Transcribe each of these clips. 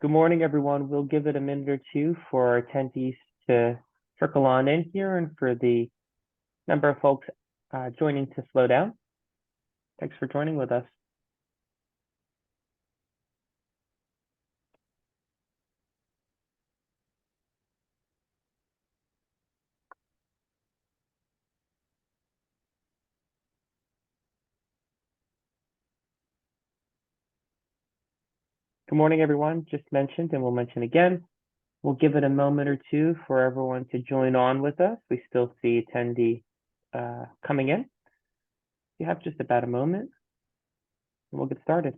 Good morning, everyone. We'll give it a minute or two for our attendees to trickle on in here and for the number of folks joining to slow down. Thanks for joining with us. Good morning, everyone. Just mentioned, and we'll mention again, we'll give it a moment or two for everyone to join on with us. We still see attendee coming in. You have just about a moment, and we'll get started.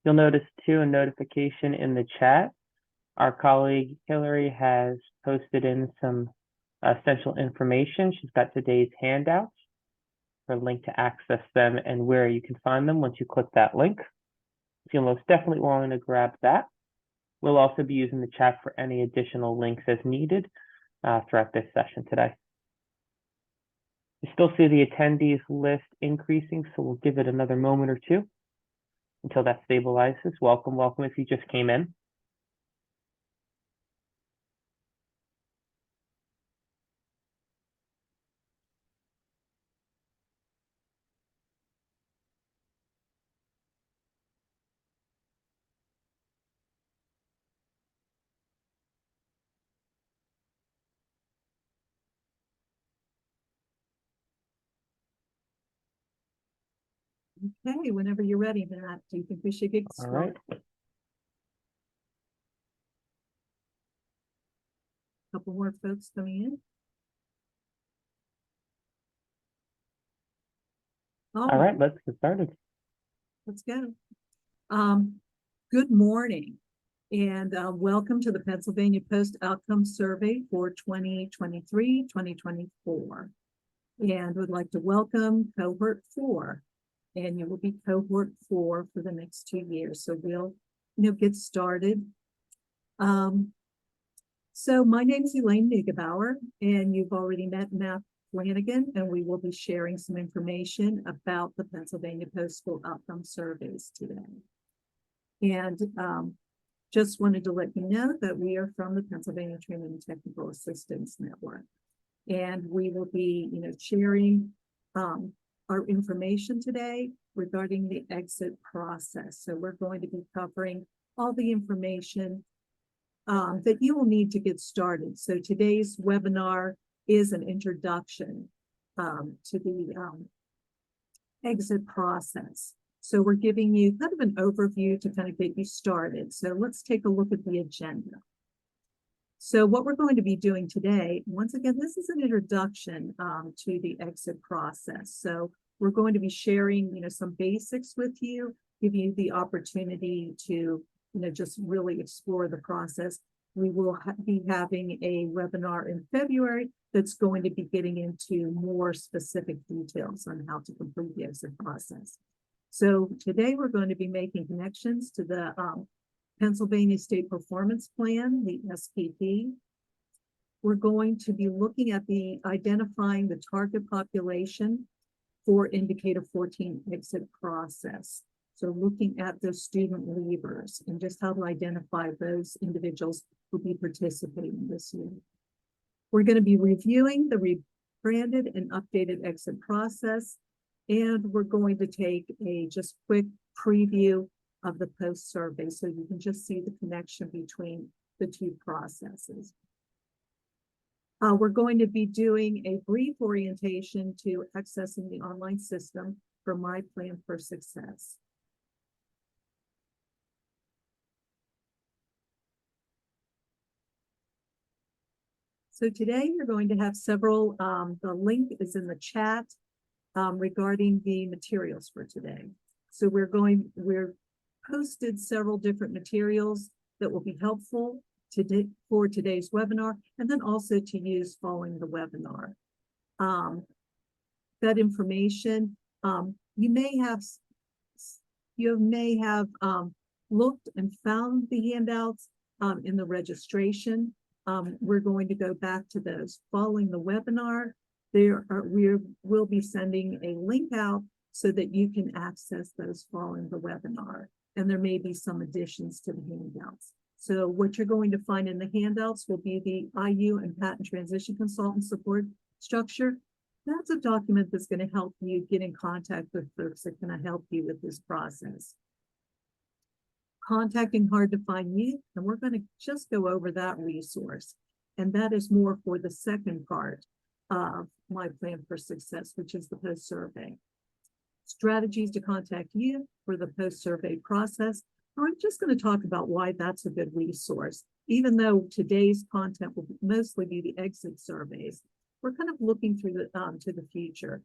You'll notice too a notification in the chat. Our colleague Hillary has posted in some essential information. She's got today's handouts, for a link to access them and where you can find them once you click that link. So you'll most definitely want to grab that. We'll also be using the chat for any additional links as needed throughout this session today. You still see the attendees list increasing, so we'll give it another moment or two until that stabilizes. Welcome, welcome if you just came in. Okay, whenever you're ready, Matt, do you think we should get started? All right. A couple more folks coming in. All right, let's get started. Let's go. Good morning, and welcome to the Pennsylvania Post Outcome Survey for 2023-2024. And would like to welcome cohort 4. And you will be cohort 4 for the next 2 years. So we'll get started. So my name is Elaine Neugebauer, and you've already met Matt Flanagan, and we will be sharing some information about the Pennsylvania Post School Outcome Surveys today. And just wanted to let you know that we are from the Pennsylvania Training and Technical Assistance Network. And we will be, sharing our information today regarding the exit process. So we're going to be covering all the information that you will need to get started. So today's webinar is an introduction to the exit process. So we're giving you kind of an overview to kind of get you started. So let's take a look at the agenda. So what we're going to be doing today, once again, this is an introduction to the exit process. So we're going to be sharing, some basics with you, give you the opportunity to, just really explore the process. We will be having a webinar in February that's going to be getting into more specific details on how to complete the exit process. So today we're going to be making connections to the Pennsylvania State Performance Plan, the SPP. We're going to be looking at identifying the target population for Indicator 14 exit process. So looking at those student leavers and just how to identify those individuals who will be participating this year. We're going to be reviewing the rebranded and updated exit process, and we're going to take a just quick preview of the post survey so you can just see the connection between the two processes. We're going to be doing a brief orientation to accessing the online system for My Plan for Success. So today you're going to have several, the link is in the chat regarding the materials for today. So we're posted several different materials that will be helpful for today's webinar, and then also to use following the webinar. that information. You may have looked and found the handouts in the registration. We're going to go back to those following the webinar. We'll be sending a link out so that you can access those following the webinar. And there may be some additions to the handouts. So what you're going to find in the handouts will be the IU and Patent Transition Consultant Support Structure. That's a document that's going to help you get in contact with folks that can help you with this process. Contacting hard to find youth, and we're going to just go over that resource. And that is more for the second part of my plan for success, which is the post-survey. Strategies to contact youth for the post-survey process. I'm just going to talk about why that's a good resource. Even though today's content will mostly be the exit surveys, we're kind of looking through to the future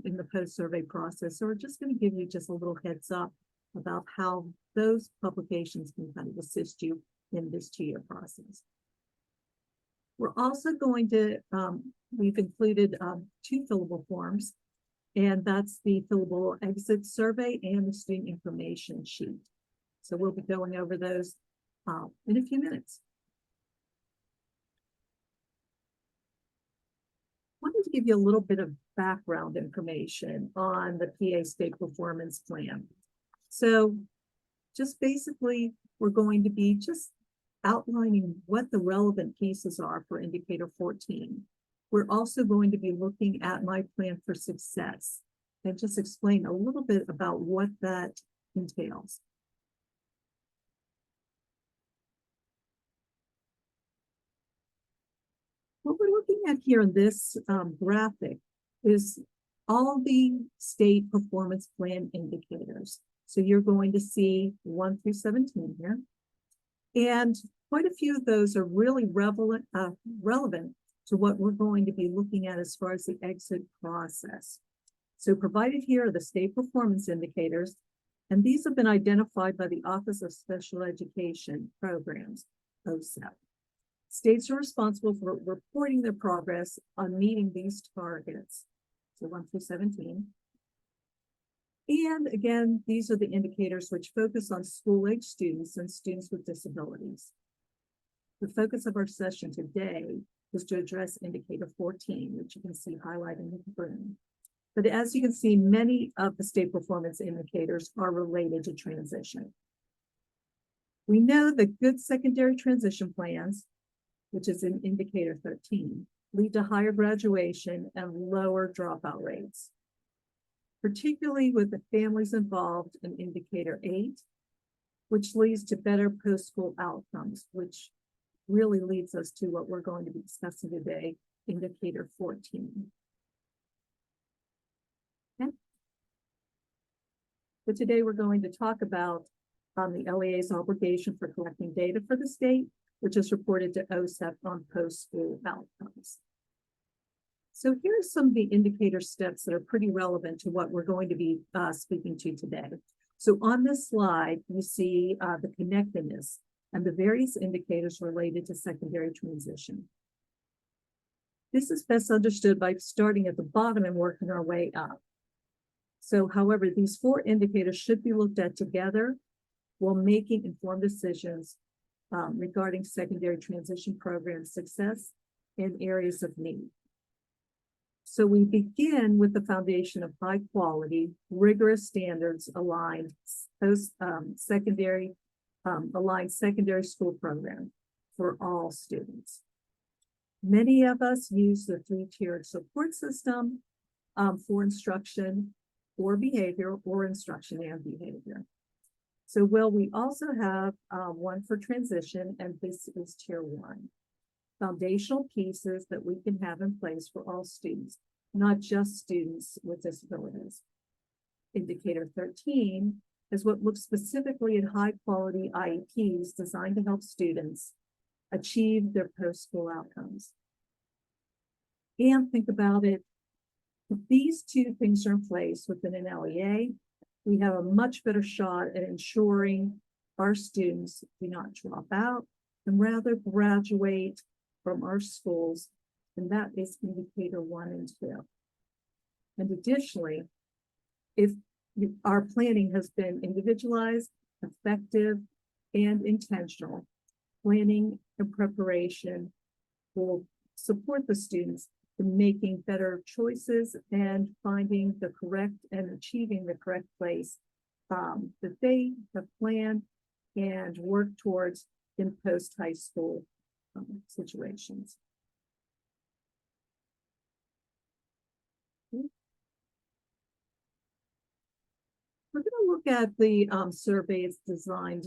in the post-survey process. So we're just going to give you just a little heads up about how those publications can kind of assist you in this 2-year process. We're also going to, we've included 2 fillable forms, and that's the fillable exit survey and the student information sheet. So we'll be going over those in a few minutes. I wanted to give you a little bit of background information on the PA State Performance Plan. So just basically, we're going to be just outlining what the relevant pieces are for indicator 14. We're also going to be looking at my plan for success and just explain a little bit about what that entails. What we're looking at here in this graphic is all the state performance plan indicators. So you're going to see 1 through 17 here. And quite a few of those are really relevant to what we're going to be looking at as far as the exit process. So provided here are the state performance indicators, and these have been identified by the Office of Special Education Programs, OSEP. States are responsible for reporting their progress on meeting these targets, so 1 through 17. And again, these are the indicators which focus on school-age students and students with disabilities. The focus of our session today is to address indicator 14, which you can see highlighted in the green. But as you can see, many of the state performance indicators are related to transition. We know that good secondary transition plans, which is in indicator 13, lead to higher graduation and lower dropout rates, particularly with the families involved in indicator 8, which leads to better post-school outcomes, which really leads us to what we're going to be discussing today, indicator 14. Okay. So today we're going to talk about the LEA's obligation for collecting data for the state, which is reported to OSEP on post-school outcomes. So here are some of the indicator steps that are pretty relevant to what we're going to be speaking to today. So on this slide, you see the connectedness and the various indicators related to secondary transition. This is best understood by starting at the bottom and working our way up. So however, these 4 indicators should be looked at together while making informed decisions regarding secondary transition program success and areas of need. So we begin with the foundation of high quality, rigorous standards aligned secondary school program for all students. Many of us use the 3-tiered support system for instruction or behavior, or instruction and behavior. So we also have one for transition, and this is tier 1. Foundational pieces that we can have in place for all students, not just students with disabilities. Indicator 13 is what looks specifically at high quality IEPs designed to help students achieve their post-school outcomes. And think about it, if these 2 things are in place within an LEA, we have a much better shot at ensuring our students do not drop out and rather graduate from our schools, and that is indicator 1 and 2. And additionally, if our planning has been individualized, effective, and intentional, planning and preparation will support the students in making better choices and finding the correct and achieving the correct place that they have planned and work towards in post-high school situations. We're going to look at the survey's designed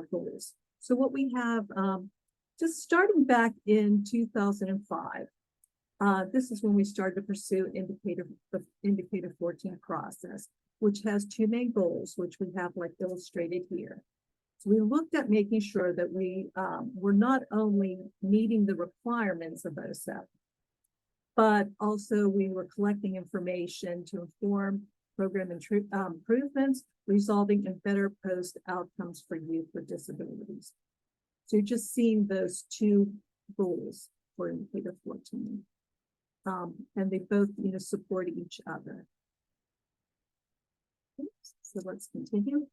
goals. So what we have, just starting back in 2005, this is when we started to pursue the indicator 14 process, which has two main goals, which we have like illustrated here. So we looked at making sure that we were not only meeting the requirements of OSEP, but also we were collecting information to inform program improvements, resulting in better post outcomes for youth with disabilities. So you're just seeing those two goals for indicator 14. And they both, support each other. Oops, so let's continue.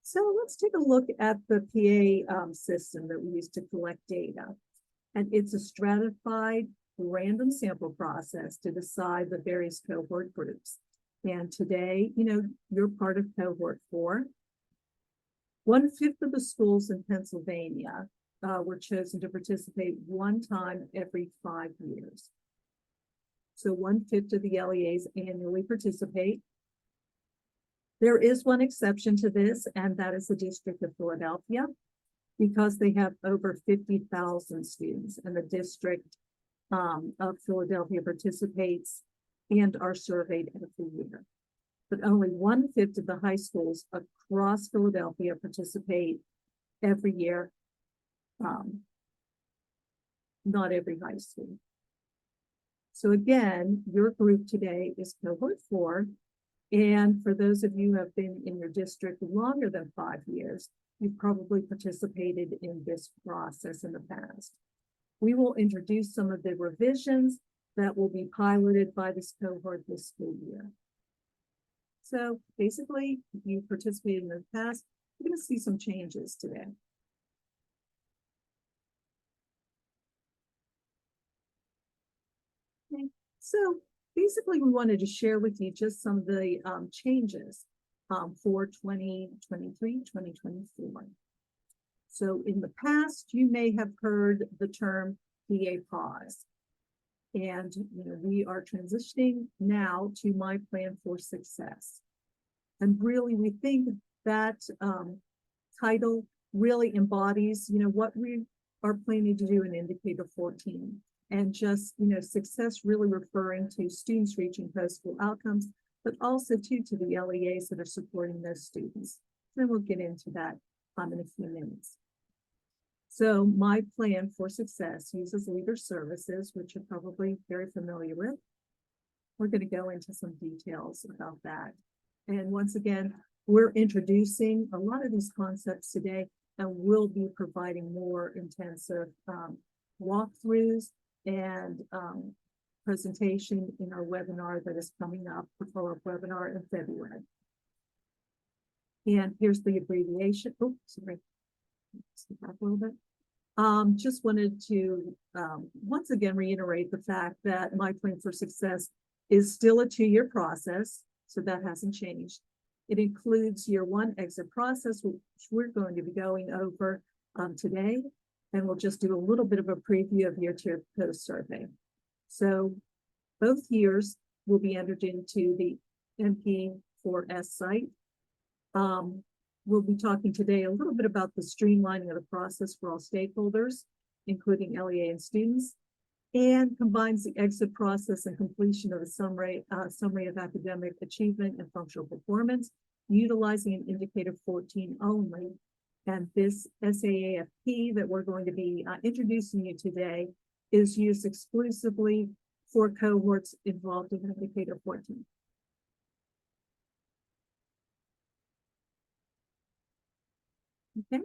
So let's take a look at the PA system that we use to collect data. And it's a stratified random sample process to decide the various cohort groups. And today, you're part of cohort 4. 1/5 of the schools in Pennsylvania were chosen to participate one time every 5 years. So 1/5 of the LEAs annually participate. There is one exception to this, and that is the District of Philadelphia, because they have over 50,000 students, and the District of Philadelphia participates and are surveyed every year. But only 1/5 of the high schools across Philadelphia participate every year. Not every high school. So again, your group today is cohort 4. And for those of you who have been in your district longer than 5 years, you probably participated in this process in the past. We will introduce some of the revisions that will be piloted by this cohort this school year. So basically, if you participated in the past, you're going to see some changes today. Okay. So basically, we wanted to share with you just some of the changes for 2023, 2024. So in the past, you may have heard the term PaPOS. And we are transitioning now to My Plan for Success. And really, we think that title really embodies, what we are planning to do in Indicator 14. And just, success really referring to students reaching post-school outcomes, but also to the LEAs that are supporting those students. And we'll get into that in a few minutes. So My Plan for Success uses leader services, which you're probably very familiar with. We're going to go into some details about that. And once again, we're introducing a lot of these concepts today, and we'll be providing more intensive walkthroughs and presentation in our webinar that is coming up, the follow-up webinar in February. And here's the abbreviation. Oh, sorry. Skip back a little bit. Just wanted to once again reiterate the fact that My Plan for Success is still a 2-year process, so that hasn't changed. It includes year 1 exit process, which we're going to be going over today, and we'll just do a little bit of a preview of year 2 post survey. So both years will be entered into the MP4S site. We'll be talking today a little bit about the streamlining of the process for all stakeholders, including LEA and students, and combines the exit process and completion of a summary of academic achievement and functional performance, utilizing an indicator 14 only. And this SAAFP that we're going to be introducing you today is used exclusively for cohorts involved in indicator 14. Okay,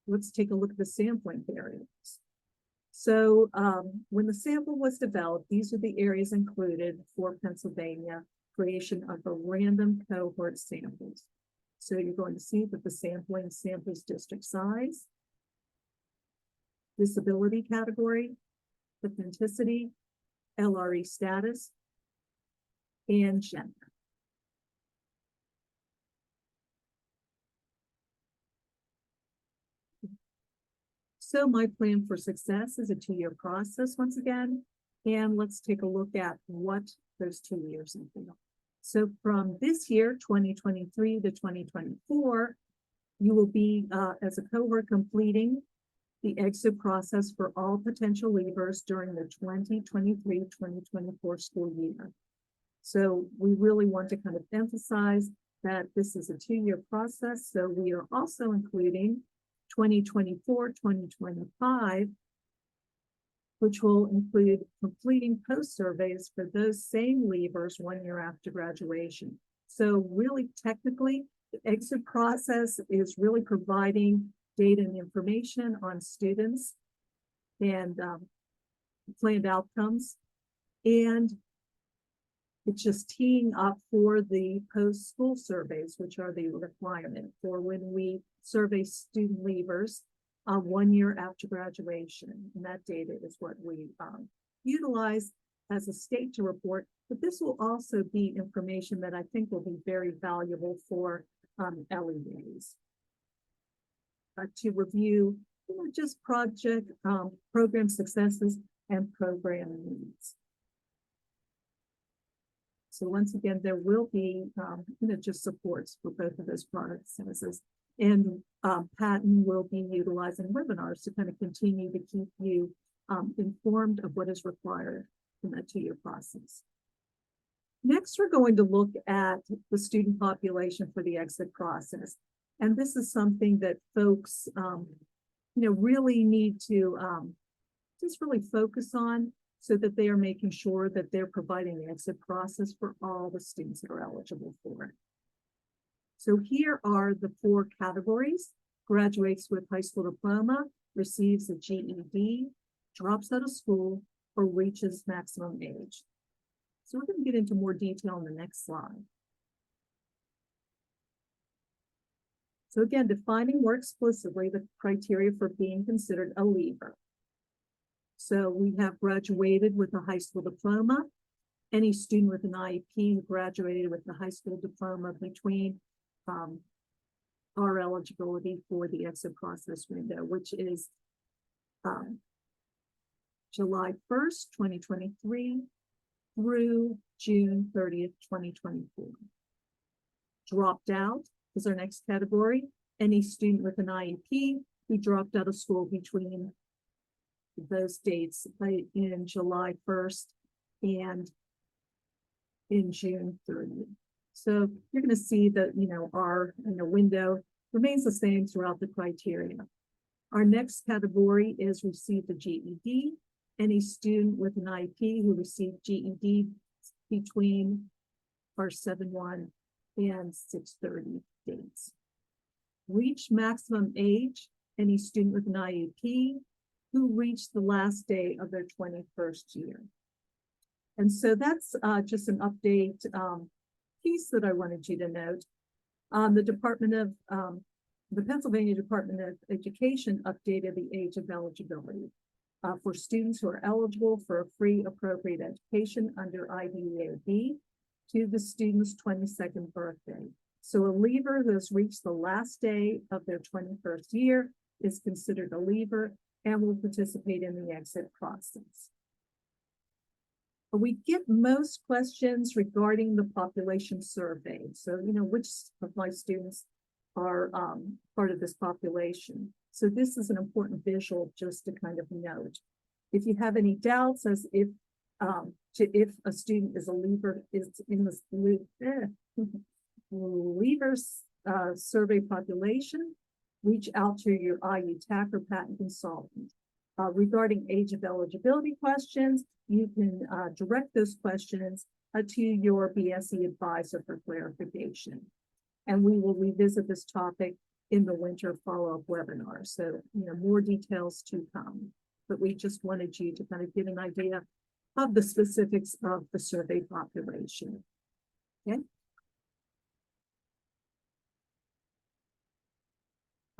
let's take a look at the sampling variables. So when the sample was developed, these are the areas included for Pennsylvania, creation of the random cohort samples. So you're going to see that the samples district size, disability category, ethnicity, LRE status, and gender. So my plan for success is a 2-year process once again. And let's take a look at what those 2 years entail. So from this year, 2023 to 2024, you will be, as a cohort, completing the exit process for all potential leavers during the 2023-2024 school year. So we really want to kind of emphasize that this is a 2-year process. So we are also including 2024-2025, which will include completing post surveys for those same leavers 1 year after graduation. So really technically, the exit process is really providing data and information on students and planned outcomes. And it's just teeing up for the post-school surveys, which are the requirement for when we survey student leavers 1 year after graduation. And that data is what we utilize as a state to report. But this will also be information that I think will be very valuable for LEAs to review, just project program successes and program needs. So once again, there will be, just supports for both of those processes. And Patton will be utilizing webinars to kind of continue to keep you informed of what is required in that 2-year process. Next, we're going to look at the student population for the exit process. And this is something that folks, really need to just really focus on, so that they are making sure that they're providing the exit process for all the students that are eligible for it. So here are the 4 categories: graduates with high school diploma, receives a GED, drops out of school, or reaches maximum age. So we're going to get into more detail in the next slide. So again, defining more explicitly the criteria for being considered a leaver. So we have graduated with a high school diploma. Any student with an IEP who graduated with a high school diploma between our eligibility for the exit process window, which is July 1st, 2023 through June 30th, 2024. Dropped out is our next category. Any student with an IEP who dropped out of school between those dates in July 1st and in June 30th. So you're going to see that, our window remains the same throughout the criteria. Our next category is received a GED. Any student with an IEP who received GED between our 7/1 and 6/30 dates. Reach maximum age. Any student with an IEP who reached the last day of their 21st year. And so that's just an update piece that I wanted you to note. The Pennsylvania Department of Education updated the age of eligibility for students who are eligible for a free appropriate education under IDEA-B to the student's 22nd birthday. So a leaver who has reached the last day of their 21st year is considered a leaver and will participate in the exit process. We get most questions regarding the population survey. So, which of my students are part of this population. So this is an important visual just to kind of note. If you have any doubts as if a student is a leaver, is in the leavers survey population, reach out to your IU TAC or Patton consultant. Regarding age of eligibility questions, you can direct those questions to your BSE advisor for clarification. And we will revisit this topic in the winter follow-up webinar. So, more details to come. but we just wanted you to kind of get an idea of the specifics of the survey population. Okay.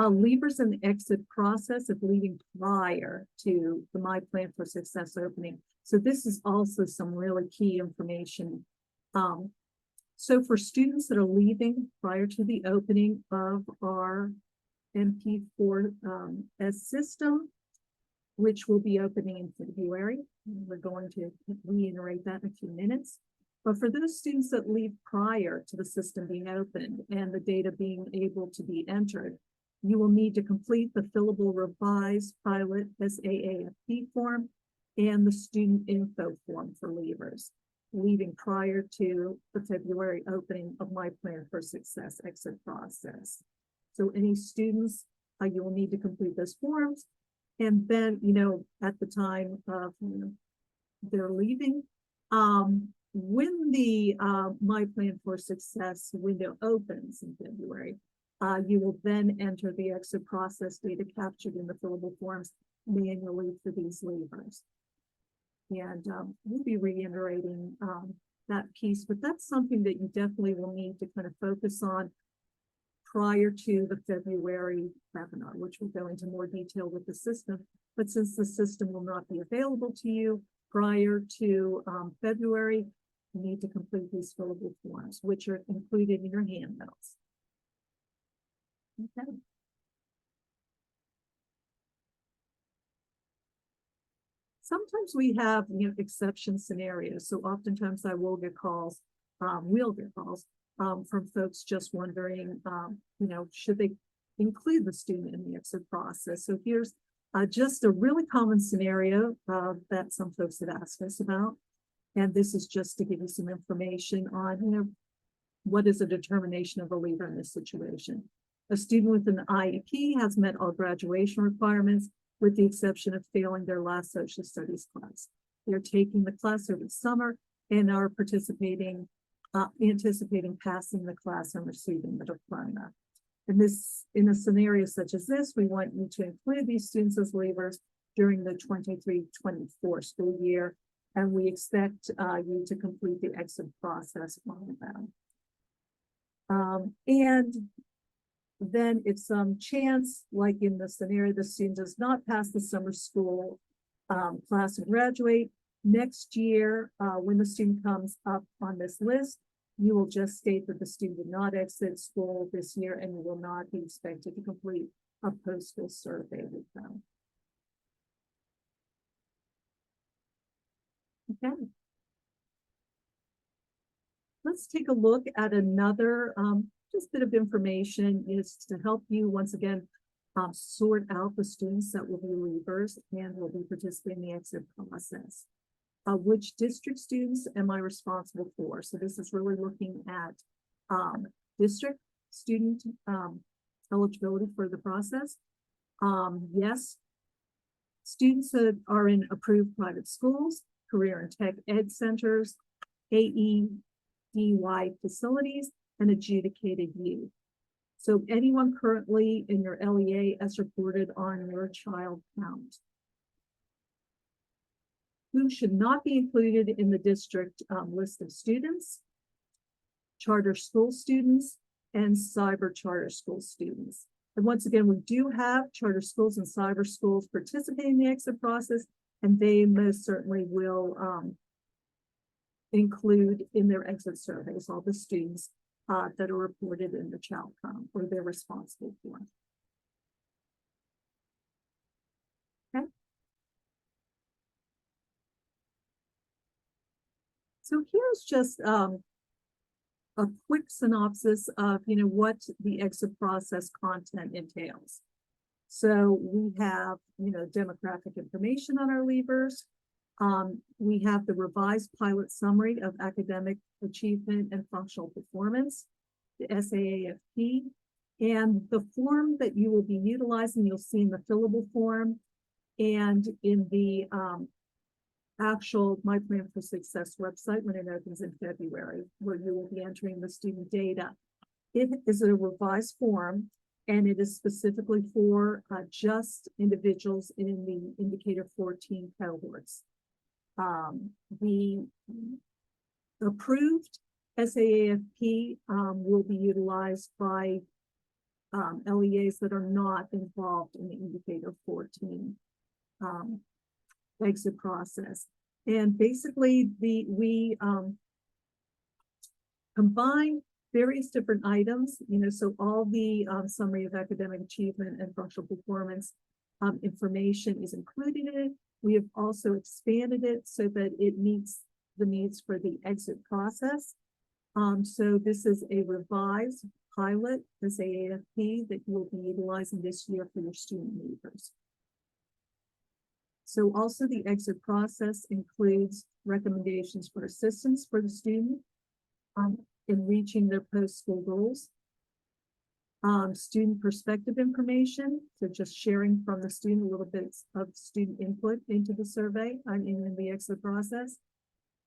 Leavers in the exit process of leaving prior to the My Plan for Success opening. So this is also some really key information. So for students that are leaving prior to the opening of our MP4S system, which will be opening in February, we're going to reiterate that in a few minutes. But for those students that leave prior to the system being opened and the data being able to be entered, you will need to complete the fillable revised pilot SAAFP form and the student info form for leavers, leaving prior to the February opening of My Plan for Success exit process. So any students, you will need to complete those forms. And then, at the time of they're leaving, when the My Plan for Success window opens in February, you will then enter the exit process data captured in the fillable forms manually for these leavers. And we'll be reiterating that piece, but that's something that you definitely will need to kind of focus on prior to the February webinar, which will go into more detail with the system. But since the system will not be available to you prior to February, you need to complete these fillable forms, which are included in your handouts. Okay. Sometimes we have exception scenarios. So oftentimes I will get calls, from folks just wondering, should they include the student in the exit process? So here's just a really common scenario that some folks have asked us about. And this is just to give you some information on, what is a determination of a leaver in this situation. A student with an IEP has met all graduation requirements with the exception of failing their last social studies class. They're taking the class over the summer and are anticipating passing the class and receiving the diploma. In a scenario such as this, we want you to include these students as leavers during the 23-24 school year, and we expect you to complete the exit process on them. And then if some chance, like in the scenario, the student does not pass the summer school class and graduate, next year, when the student comes up on this list, you will just state that the student did not exit school this year and you will not be expected to complete a post-school survey with them. Okay. Let's take a look at another just bit of information is to help you once again sort out the students that will be leavers and will be participating in the exit process. Which district students am I responsible for? So this is really looking at district student eligibility for the process. Yes, students that are in approved private schools, career and tech ed centers, AEDY facilities, and adjudicated youth. So anyone currently in your LEA as reported on your child count. Who should not be included in the district list of students? Charter school students and cyber charter school students. And once again, we do have charter schools and cyber schools participating in the exit process, and they most certainly will include in their exit surveys all the students that are reported in the child count or they're responsible for. Okay. So here's just a quick synopsis of what the exit process content entails. So we have demographic information on our leavers. We have the revised pilot summary of academic achievement and functional performance, the SAAFP, and the form that you will be utilizing, you'll see in the fillable form and in the actual My Plan for Success website when it opens in February, where you will be entering the student data. It is a revised form and it is specifically for just individuals in the indicator 14 cohorts. The approved SAAFP will be utilized by LEAs that are not involved in the indicator 14 exit process. And basically we combine various different items, so all the summary of academic achievement and functional performance information is included in it. We have also expanded it so that it meets the needs for the exit process. So this is a revised pilot SAAFP that you will be utilizing this year for your student leaders. So also the exit process includes recommendations for assistance for the student in reaching their post-school goals. Student perspective information, so just sharing from the student a little bit of student input into the survey in the exit process.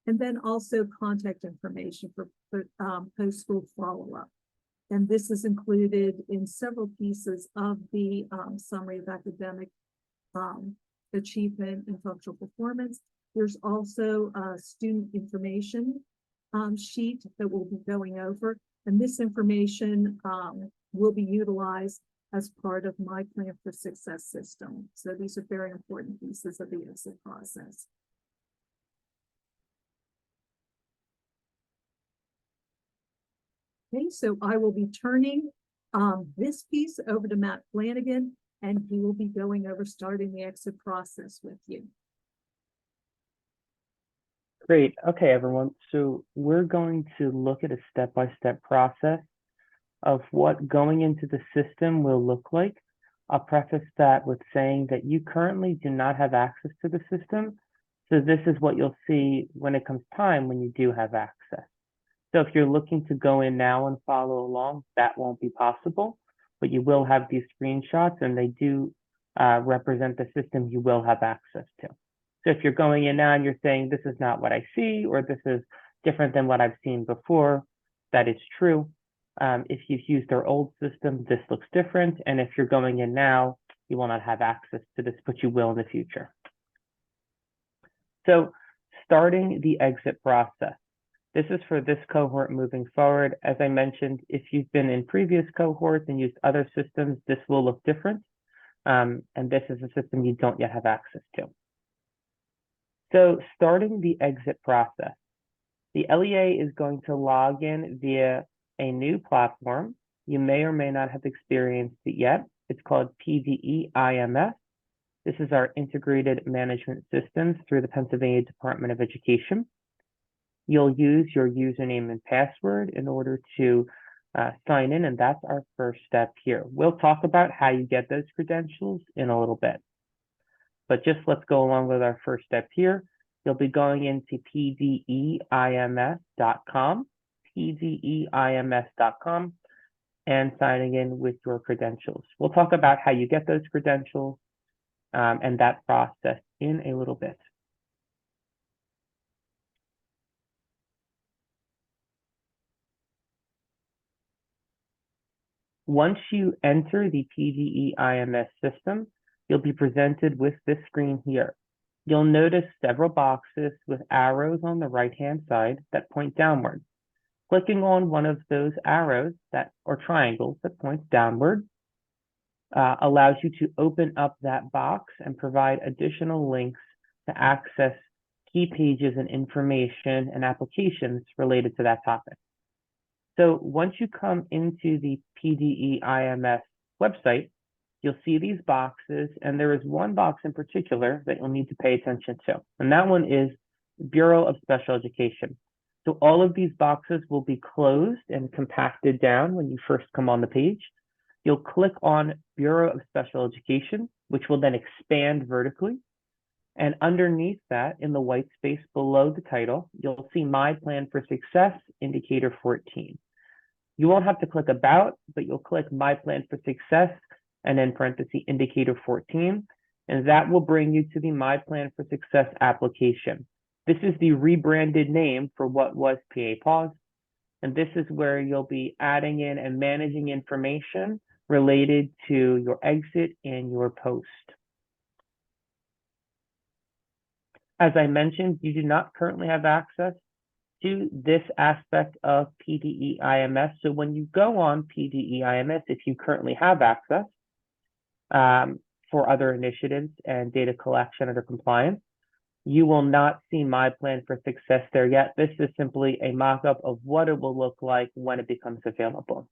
And then also contact information for post-school follow-up. And this is included in several pieces of the summary of academic achievement and functional performance. There's also a student information sheet that we'll be going over. And this information will be utilized as part of my plan for success system. So these are very important pieces of the exit process. Okay, so I will be turning this piece over to Matt Flanagan, and he will be going over starting the exit process with you. Great. Okay, everyone. So we're going to look at a step-by-step process of what going into the system will look like. I'll preface that with saying that you currently do not have access to the system. So this is what you'll see when it comes time when you do have access. So if you're looking to go in now and follow along, that won't be possible, but you will have these screenshots and they do represent the system you will have access to. So if you're going in now and you're saying, this is not what I see, or this is different than what I've seen before, that is true. If you've used our old system, this looks different. And if you're going in now, you will not have access to this, but you will in the future. So starting the exit process. This is for this cohort moving forward. As I mentioned, if you've been in previous cohorts and used other systems, this will look different. And this is a system you don't yet have access to. So starting the exit process, the LEA is going to log in via a new platform. You may or may not have experienced it yet. It's called PVE IMS. This is our integrated management systems through the Pennsylvania Department of Education. You'll use your username and password in order to sign in, and that's our first step here. We'll talk about how you get those credentials in a little bit. But just let's go along with our first step here. You'll be going into pveims.com, pveims.com, and signing in with your credentials. We'll talk about how you get those credentials and that process in a little bit. Once you enter the PVE IMS system, you'll be presented with this screen here. You'll notice several boxes with arrows on the right-hand side that point downward. Clicking on one of those arrows or triangles that points downward allows you to open up that box and provide additional links to access key pages and information and applications related to that topic. So once you come into the PVE IMS website, you'll see these boxes, and there is one box in particular that you'll need to pay attention to, and that one is Bureau of Special Education. So all of these boxes will be closed and compacted down when you first come on the page. You'll click on Bureau of Special Education, which will then expand vertically. And underneath that, in the white space below the title, you'll see My Plan for Success, Indicator 14. You won't have to click About, but you'll click My Plan for Success, and then parenthesis Indicator 14, and that will bring you to the My Plan for Success application. This is the rebranded name for what was PaPOS, and this is where you'll be adding in and managing information related to your exit and your post. As I mentioned, you do not currently have access to this aspect of PDE IMS. So when you go on PDE IMS, if you currently have access for other initiatives and data collection under compliance, you will not see My Plan for Success there yet. This is simply a mock-up of what it will look like when it becomes available.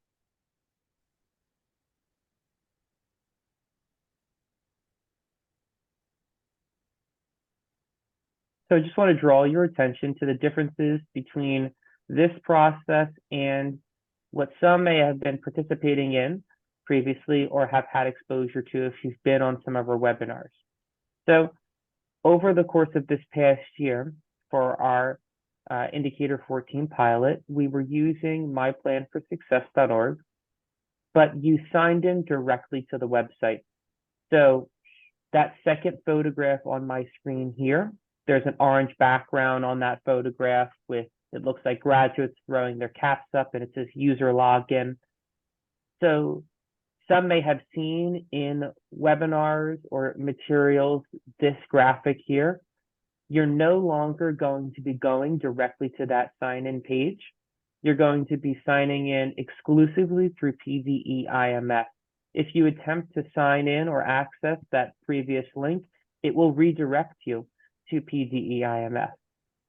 So I just want to draw your attention to the differences between this process and what some may have been participating in previously or have had exposure to if you've been on some of our webinars. So over the course of this past year, for our Indicator 14 pilot, we were using myplanforsuccess.org, but you signed in directly to the website. So that second photograph on my screen here, there's an orange background on that photograph with, it looks like graduates throwing their caps up and it says user login. So some may have seen in webinars or materials this graphic here. You're no longer going to be going directly to that sign-in page. You're going to be signing in exclusively through PDE IMS. If you attempt to sign in or access that previous link, it will redirect you to PDE IMS.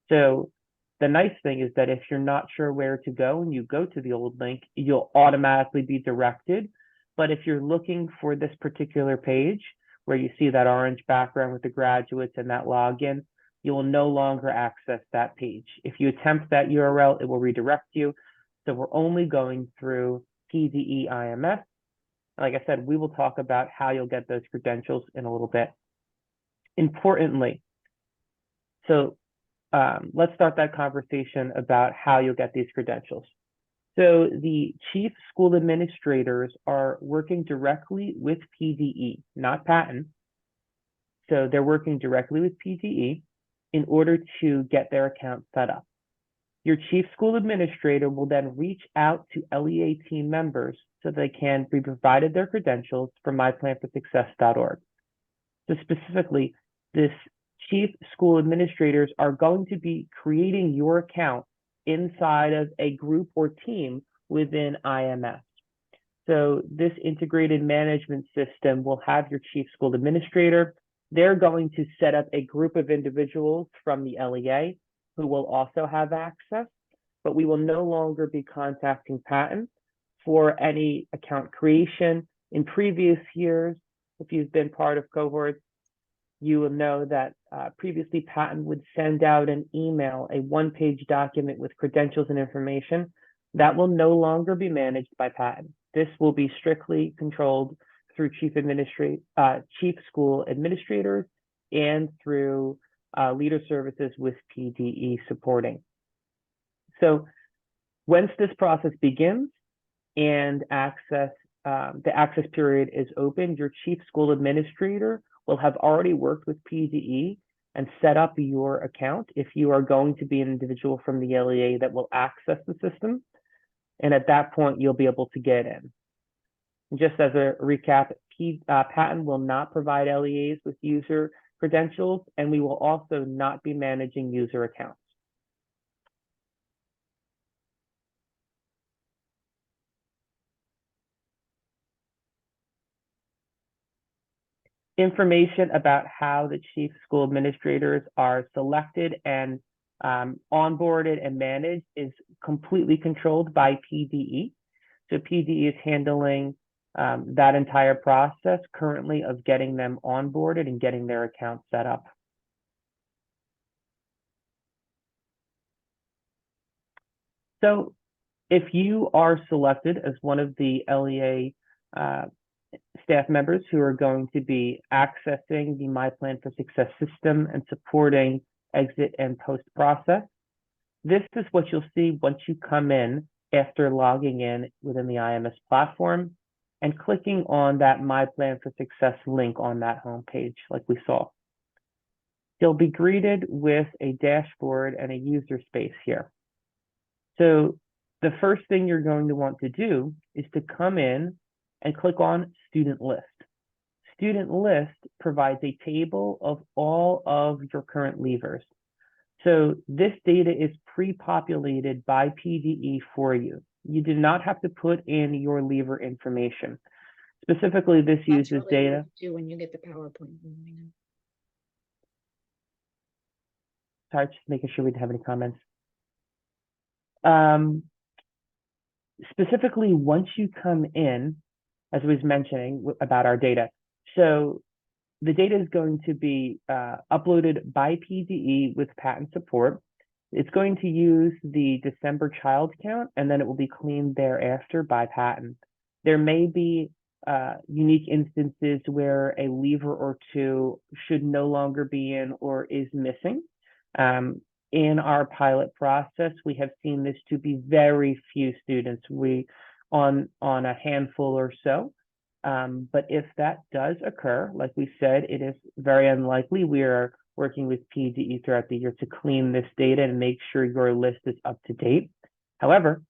So the nice thing is that if you're not sure where to go and you go to the old link, you'll automatically be directed. But if you're looking for this particular page where you see that orange background with the graduates and that login, you will no longer access that page. If you attempt that URL, it will redirect you. So we're only going through PDE IMS. Like I said, we will talk about how you'll get those credentials in a little bit. Importantly, so let's start that conversation about how you'll get these credentials. So the chief school administrators are working directly with PDE, not Patent. So they're working directly with PDE in order to get their account set up. Your chief school administrator will then reach out to LEA team members so they can be provided their credentials from myplanforsuccess.org. So specifically, this chief school administrators are going to be creating your account inside of a group or team within IMS. So this integrated management system will have your chief school administrator. They're going to set up a group of individuals from the LEA who will also have access, but we will no longer be contacting Patent for any account creation. In previous years, if you've been part of cohorts, you will know that previously Patent would send out an email, a one-page document with credentials and information. That will no longer be managed by Patent. This will be strictly controlled through chief school administrators and through leader services with PDE supporting. So once this process begins and the access period is open, your chief school administrator will have already worked with PDE and set up your account if you are going to be an individual from the LEA that will access the system. And at that point, you'll be able to get in. And just as a recap, Patent will not provide LEAs with user credentials, and we will also not be managing user accounts. Information about how the chief school administrators are selected and onboarded and managed is completely controlled by PDE. So PDE is handling that entire process currently of getting them onboarded and getting their account set up. So if you are selected as one of the LEA staff members who are going to be accessing the My Plan for Success system and supporting exit and post process, this is what you'll see once you come in after logging in within the IMS platform and clicking on that My Plan for Success link on that homepage like we saw. You'll be greeted with a dashboard and a user space here. So the first thing you're going to want to do is to come in and click on Student List. Student List provides a table of all of your current leavers. So this data is pre-populated by PDE for you. You do not have to put in your leaver information. Specifically, this That's uses really data. hard to do when you get the PowerPoint. Sorry, just making sure we didn't have any comments. Specifically, once you come in, as I was mentioning about our data, so the data is going to be uploaded by PDE with patent support. It's going to use the December child count, and then it will be cleaned thereafter by patent. There may be unique instances where a lever or two should no longer be in or is missing. In our pilot process, we have seen this to be very few students. On a handful or so. But if that does occur, like we said, it is very unlikely. We are working with PDE throughout the year to clean this data and make sure your list is up to date. However,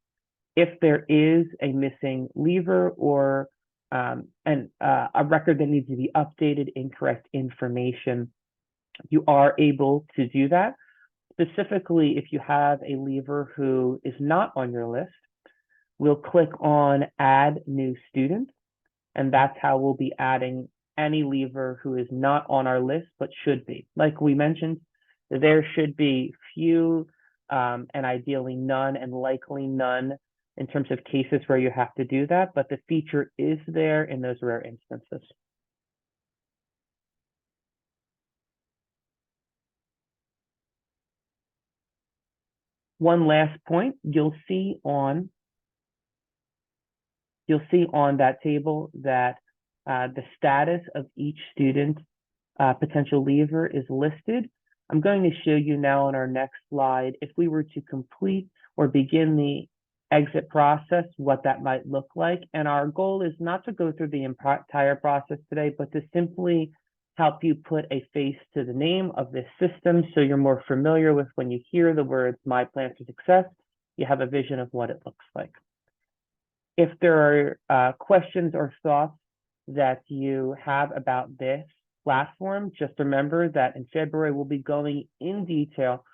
if there is a missing lever or a record that needs to be updated, incorrect information, you are able to do that. Specifically, if you have a lever who is not on your list, we'll click on Add New Student, and that's how we'll be adding any lever who is not on our list but should be. Like we mentioned, there should be few and ideally none and likely none in terms of cases where you have to do that, but the feature is there in those rare instances. One last point, you'll see on that table that the status of each student potential lever is listed. I'm going to show you now on our next slide, if we were to complete or begin the exit process, what that might look like. And our goal is not to go through the entire process today, but to simply help you put a face to the name of this system so you're more familiar with when you hear the words My Plan for Success, you have a vision of what it looks like. If there are questions or thoughts that you have about this platform, just remember that in February, we'll be going in detail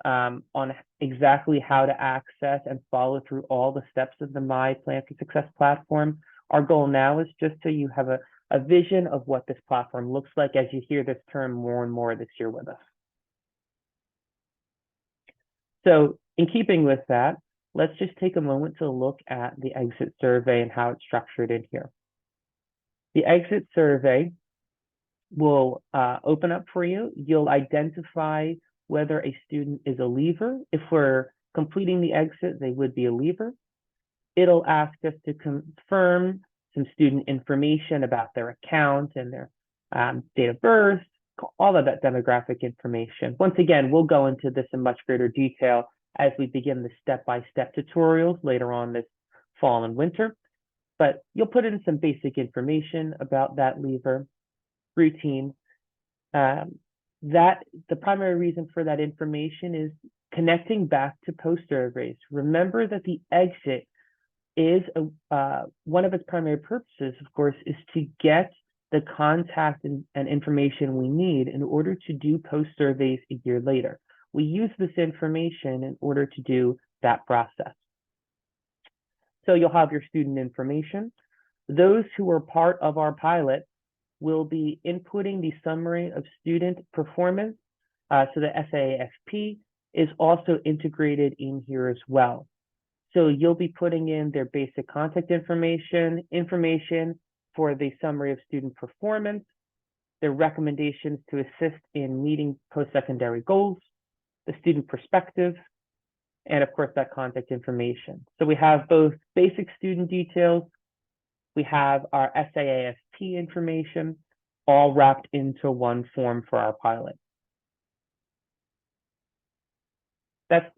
on exactly how to access and follow through all the steps of the My Plan for Success platform. Our goal now is just so you have a vision of what this platform looks like as you hear this term more and more this year with us. So in keeping with that, let's just take a moment to look at the exit survey and how it's structured in here. The exit survey will open up for you. You'll identify whether a student is a leaver. If we're completing the exit, they would be a leaver. It'll ask us to confirm some student information about their account and their date of birth, all of that demographic information. Once again, we'll go into this in much greater detail as we begin the step-by-step tutorials later on this fall and winter. But you'll put in some basic information about that lever routine. The primary reason for that information is connecting back to post surveys. Remember that the exit is one of its primary purposes, of course, is to get the contact and information we need in order to do post surveys a year later. We use this information in order to do that process. So you'll have your student information. Those who are part of our pilot will be inputting the summary of student performance. So the SAAFP is also integrated in here as well. So you'll be putting in their basic contact information for the summary of student performance, their recommendations to assist in meeting post-secondary goals, the student perspective, and of course that contact information. So we have both basic student details, we have our SAAFP information, all wrapped into one form for our pilot.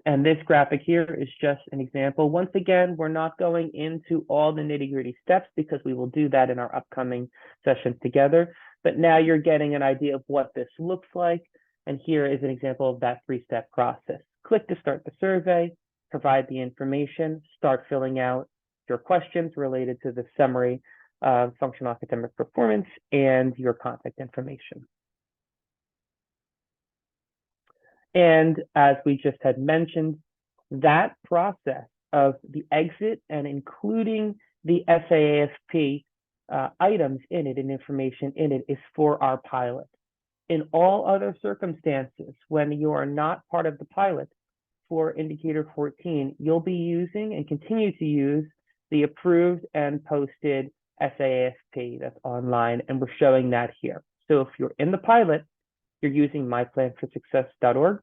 And this graphic here is just an example. Once again, we're not going into all the nitty-gritty steps because we will do that in our upcoming sessions together. But now you're getting an idea of what this looks like. And here is an example of that three-step process. Click to start the survey, provide the information, start filling out your questions related to the summary functional academic performance, and your contact information. And as we just had mentioned, that process of the exit and including the SAAFP items in it and information in it is for our pilot. In all other circumstances, when you are not part of the pilot for indicator 14, you'll be using and continue to use the approved and posted SAAFP that's online, and we're showing that here. So if you're in the pilot, you're using myplanforsuccess.org.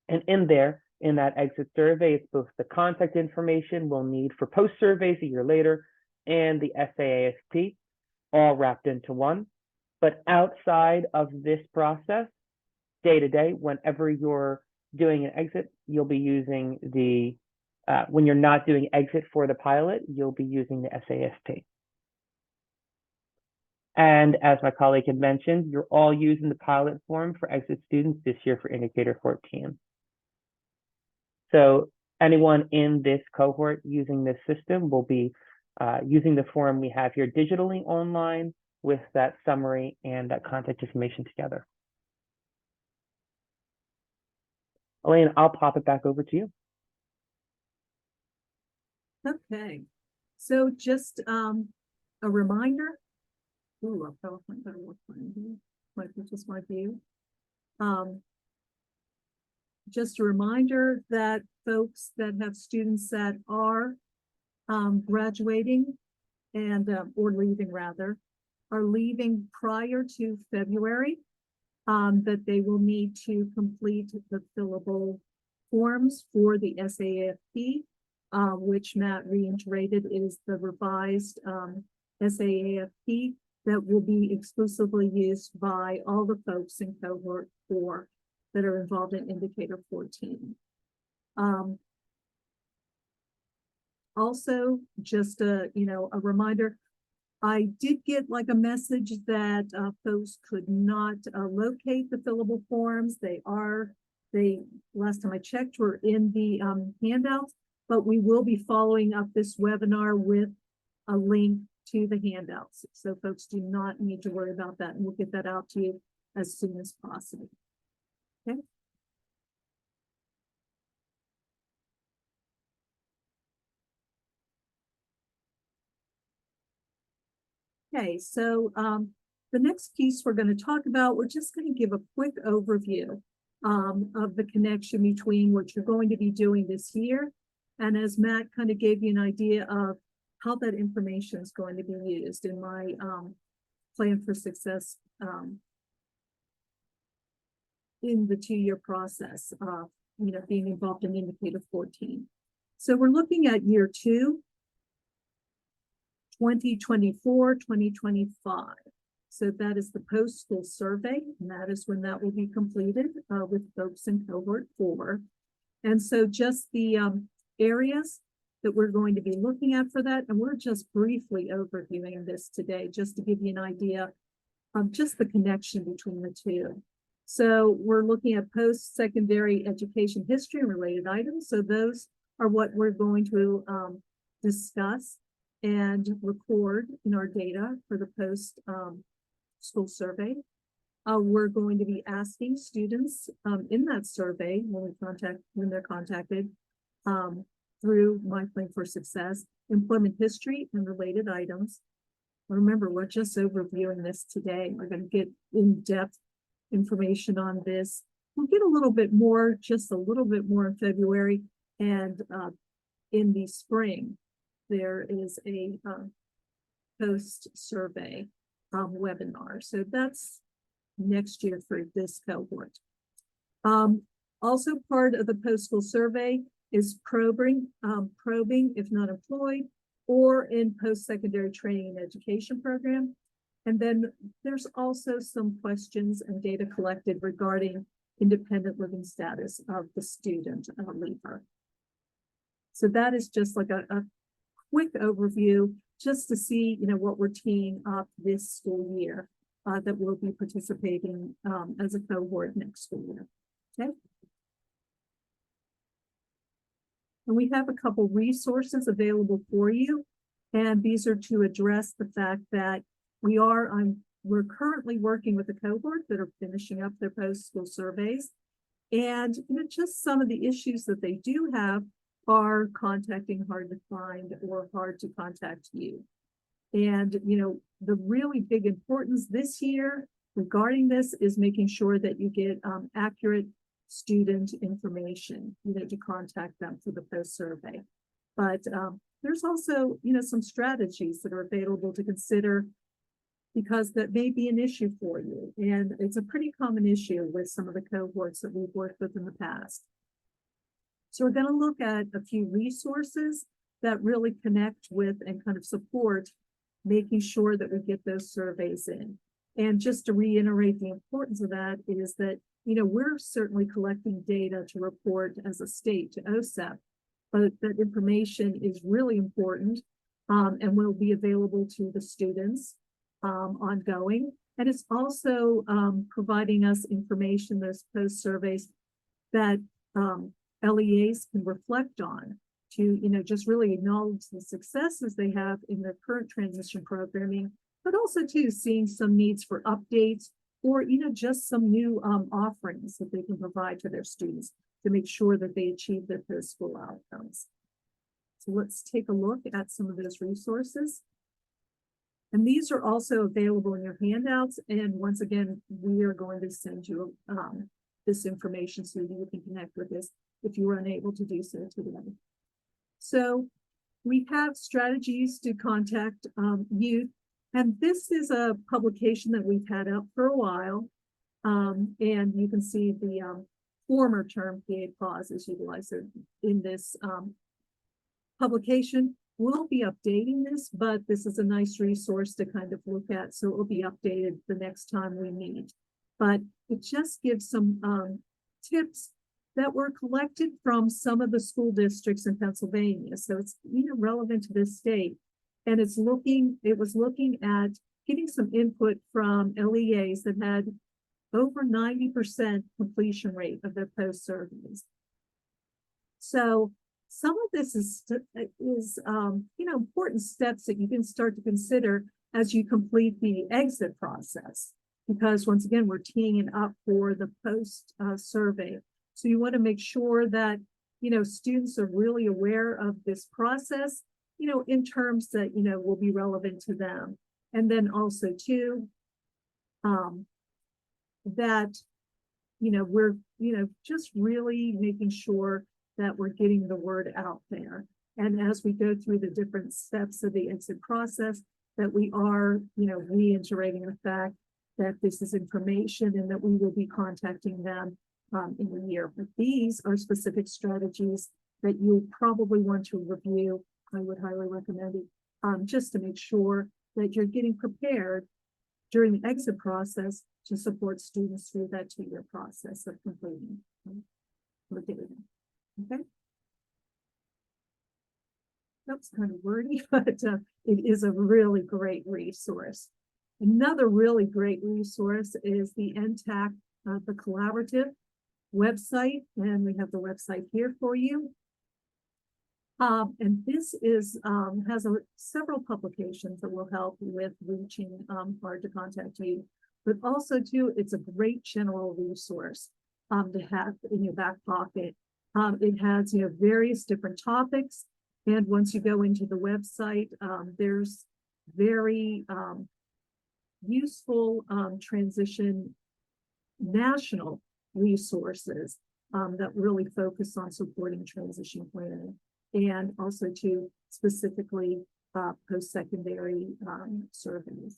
And in there, in that exit survey, it's both the contact information we'll need for post surveys a year later and the SAAFP all wrapped into one. But outside of this process, day to day, whenever you're doing an exit, you'll be using the, when you're not doing exit for the pilot, you'll be using the SAAFP. And as my colleague had mentioned, you're all using the pilot form for exit students this year for indicator 14. So anyone in this cohort using this system will be using the form we have here digitally online with that summary and that contact information together. Elaine, I'll pop it back over to you. Okay, so just a reminder. Ooh, our PowerPoint better work fine here. Might be just my view. Just a reminder that folks that have students that are graduating and or leaving rather, are leaving prior to February, that they will need to complete the fillable forms for the SAAFP, which Matt reiterated is the revised SAAFP that will be exclusively used by all the folks in cohort 4 that are involved in indicator 14. Also, just a reminder, I did get like a message that folks could not locate the fillable forms. They last time I checked were in the handouts, but we will be following up this webinar with a link to the handouts. So folks do not need to worry about that, and we'll get that out to you as soon as possible. Okay. Okay, so the next piece we're going to talk about, we're just going to give a quick overview of the connection between what you're going to be doing this year. And as Matt kind of gave you an idea of how that information is going to be used in my plan for success in the 2-year process of being involved in indicator 14. So we're looking at year 2, 2024, 2025. So that is the post-school survey, and that is when that will be completed with folks in cohort 4. And so just the areas that we're going to be looking at for that, and we're just briefly overviewing this today, just to give you an idea of just the connection between the two. So we're looking at post-secondary education history and related items. So those are what we're going to discuss and record in our data for the post-school survey. We're going to be asking students in that survey when they're contacted through My Plan for Success, employment history and related items. Remember, we're just overviewing this today. We're going to get in-depth information on this. We'll get a little bit more, just a little bit more in February, and in the spring, there is a post-survey webinar. So that's next year for this cohort. Also part of the post-school survey is probing if not employed or in post-secondary training and education program. And then there's also some questions and data collected regarding independent living status of the student leaver. So that is just like a quick overview just to see, what we're teeing up this school year that we'll be participating as a cohort next school year. Okay. And we have a couple resources available for you. And these are to address the fact that we're currently working with a cohort that are finishing up their post-school surveys. And just some of the issues that they do have are contacting hard to find or hard to contact you. And, the really big importance this year regarding this is making sure that you get accurate student information, to contact them for the post survey. But there's also, some strategies that are available to consider because that may be an issue for you. And it's a pretty common issue with some of the cohorts that we've worked with in the past. So we're going to look at a few resources that really connect with and kind of support making sure that we get those surveys in. And just to reiterate the importance of that is that, we're certainly collecting data to report as a state to OSEP, but that information is really important and will be available to the students ongoing. And it's also providing us information, those post surveys that LEAs can reflect on to, just really acknowledge the successes they have in their current transition programming, but also too seeing some needs for updates or, just some new offerings that they can provide to their students to make sure that they achieve their post-school outcomes. So let's take a look at some of those resources. And these are also available in your handouts. And once again, we are going to send you this information so you can connect with this if you were unable to do so today. So we have strategies to contact youth. And this is a publication that we've had up for a while. And you can see the former term PaPOS is utilized in this publication. We'll be updating this, but this is a nice resource to kind of look at. So it will be updated the next time we meet. But it just gives some tips that were collected from some of the school districts in Pennsylvania. So it's relevant to this state. And it was looking at getting some input from LEAs that had over 90% completion rate of their post surveys. So some of this is important steps that you can start to consider as you complete the exit process. Because once again, we're teeing it up for the post survey. So you want to make sure that, students are really aware of this process, in terms that, will be relevant to them. And then also too, that, we're, just really making sure that we're getting the word out there. And as we go through the different steps of the exit process, that we are, reiterating the fact that this is information and that we will be contacting them in the year. But these are specific strategies that you'll probably want to review. I would highly recommend it just to make sure that you're getting prepared during the exit process to support students through that 2-year process of completing the data. Okay. That's kind of wordy, but it is a really great resource. Another really great resource is the NTAC, the collaborative website, and we have the website here for you. And this is has several publications that will help with reaching hard to contact you, but also too, it's a great general resource to have in your back pocket. It has various different topics, and once you go into the website, there's very useful transition national resources that really focus on supporting transition planning, and also to specifically post-secondary surveys.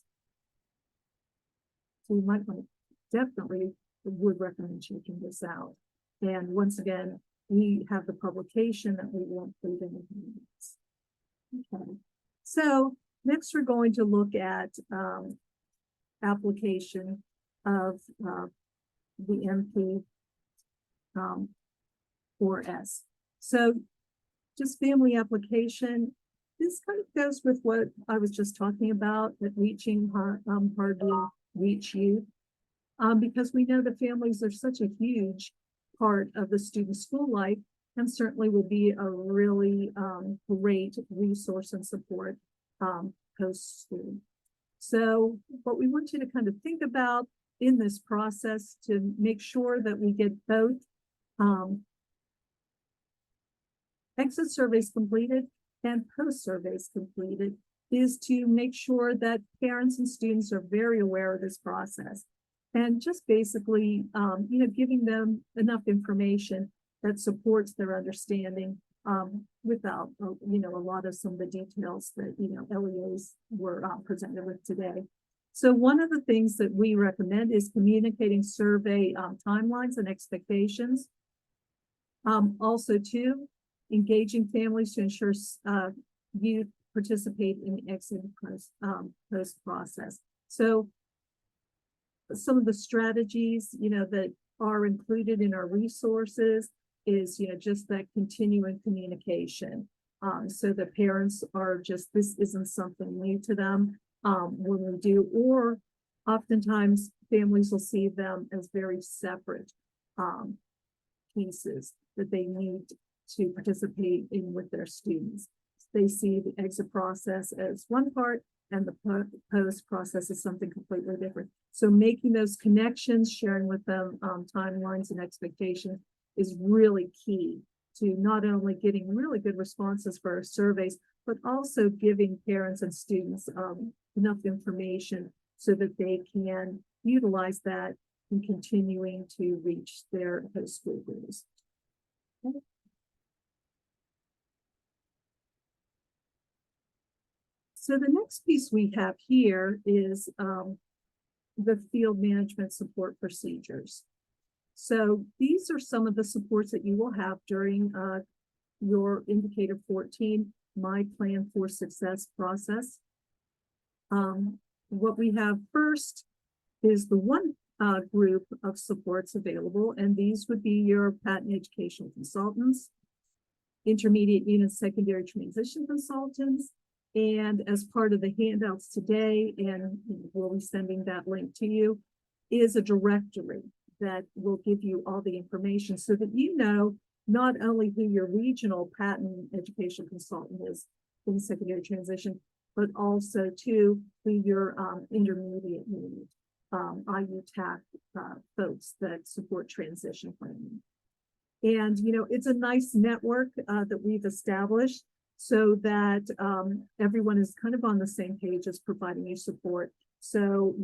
So you might want to definitely would recommend checking this out. And once again, we have the publication that we will include in the minutes. Okay, so next we're going to look at application of the MP 4S. So just family application, this kind of goes with what I was just talking about, that reaching hard to reach youth, because we know the families are such a huge part of the student school life, and certainly will be a really great resource and support post-school. So what we want you to kind of think about in this process to make sure that we get both exit surveys completed and post surveys completed is to make sure that parents and students are very aware of this process and just basically, giving them enough information that supports their understanding without, a lot of some of the details that, LEAs were presented with today. So one of the things that we recommend is communicating survey timelines and expectations. Also, too, engaging families to ensure youth participate in the exit post process. So some of the strategies, that are included in our resources is, just that continuing communication. So the parents are just, this isn't something new to them when we do, or oftentimes families will see them as very separate pieces that they need to participate in with their students. They see the exit process as one part and the post process is something completely different. So making those connections, sharing with them timelines and expectations is really key to not only getting really good responses for our surveys, but also giving parents and students enough information so that they can utilize that in continuing to reach their post-school goals. Okay. So the next piece we have here is the field management support procedures. So these are some of the supports that you will have during your indicator 14, My Plan for Success process. What we have first is the one group of supports available, and these would be your patent educational consultants, intermediate unit secondary transition consultants, and as part of the handouts today, and we'll be sending that link to you, is a directory that will give you all the information so that you know not only who your regional patent education consultant is in secondary transition, but also too who your intermediate unit, IUTAC folks that support transition planning. And, it's a nice network that we've established so that everyone is kind of on the same page as providing you support. So,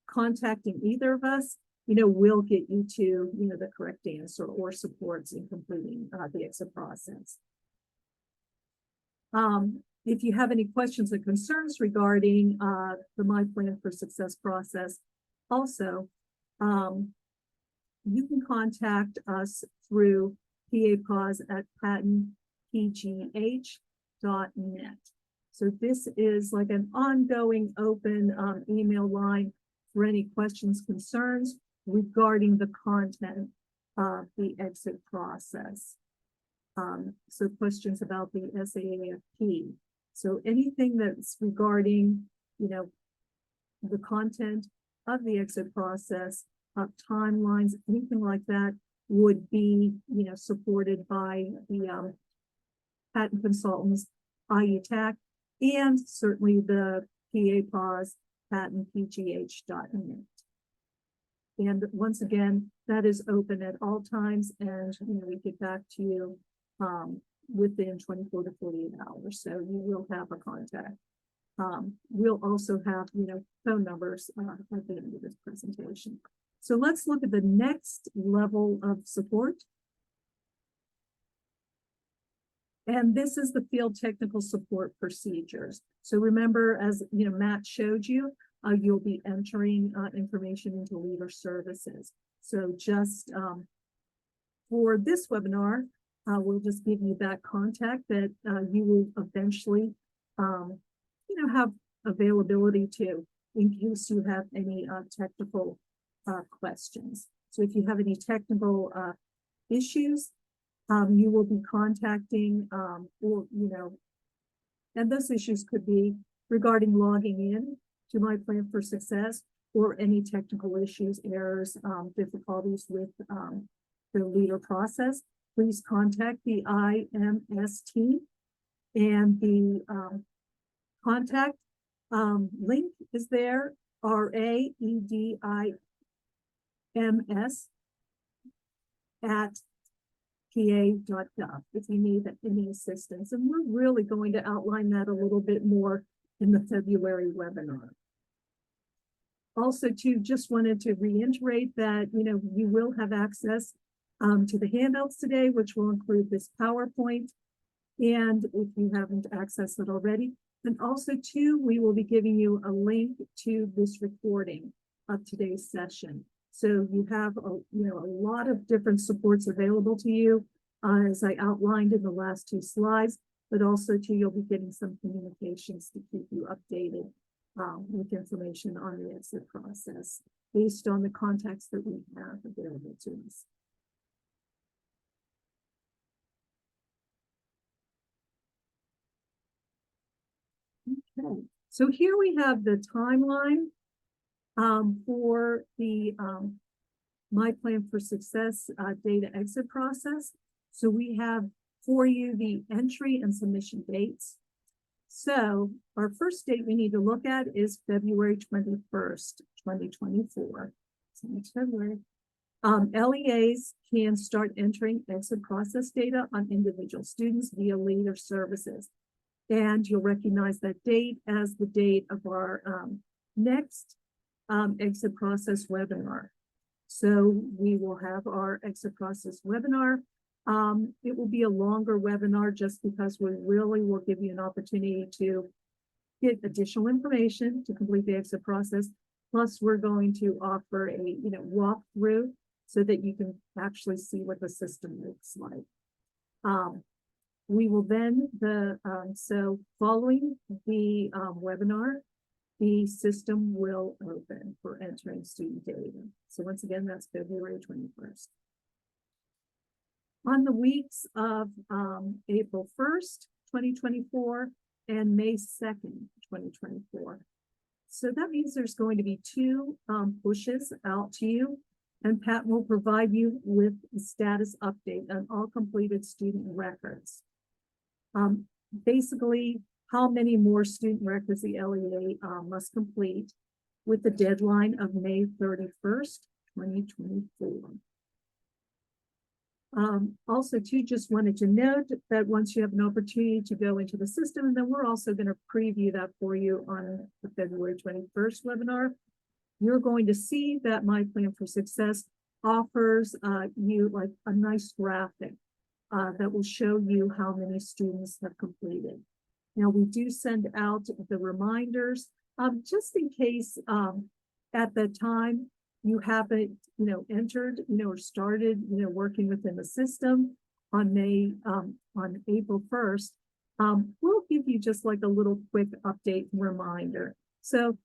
contacting either of us, will get you to, the correct answer or supports in completing the exit process. If you have any questions or concerns regarding the My Plan for Success process, also, you can contact us through PaPOS at patentpgh.net. So this is like an ongoing open email line for any questions, concerns regarding the content of the exit process. So questions about the SAAFP. So anything that's regarding, the content of the exit process, timelines, anything like that would be, supported by the patent consultants, IUTAC, and certainly the PaPOS patentpgh.net. And once again, that is open at all times, and we get back to you within 24 to 48 hours. So you will have a contact. We'll also have, phone numbers at the end of this presentation. So let's look at the next level of support. And this is the field technical support procedures. So remember, as Matt showed you, you'll be entering information into leader services. So just for this webinar, we'll just give you that contact that you will eventually, have availability to in case you have any technical questions. So if you have any technical issues, you will be contacting, or, and those issues could be regarding logging in to My Plan for Success, or any technical issues, errors, difficulties with the leader process. Please contact the IMS team, and the contact link is there, RAEDIMS at pa.gov if you need any assistance. And we're really going to outline that a little bit more in the February webinar. Also, too, just wanted to reiterate that, you will have access to the handouts today, which will include this PowerPoint. And if you haven't accessed it already, and also, too, we will be giving you a link to this recording of today's session. So you have a lot of different supports available to you, as I outlined in the last two slides, but also too, you'll be getting some communications to keep you updated with information on the exit process based on the contacts that we have available to us. Okay, so here we have the timeline for the My Plan for Success data exit process. So we have for you the entry and submission dates. So our first date we need to look at is February 21st, 2024. So next February. LEAs can start entering exit process data on individual students via Leader Services. And you'll recognize that date as the date of our next exit process webinar. So we will have our exit process webinar. It will be a longer webinar just because we really will give you an opportunity to get additional information to complete the exit process. Plus, we're going to offer a walkthrough so that you can actually see what the system looks like. We will then, so following the webinar, the system will open for entering student data. So once again, that's February 21st. On the weeks of April 1st, 2024 and May 2nd, 2024. So that means there's going to be two pushes out to you, and Pat will provide you with a status update on all completed student records. Basically, how many more student records the LEA must complete with the deadline of May 31st, 2024. Also, too, just wanted to note that once you have an opportunity to go into the system, and then we're also going to preview that for you on the February 21st webinar, you're going to see that My Plan for Success offers you like a nice graphic that will show you how many students have completed. Now, we do send out the reminders just in case at that time you haven't, entered, or started, working within the system on April 1st. We'll give you just like a little quick update reminder. So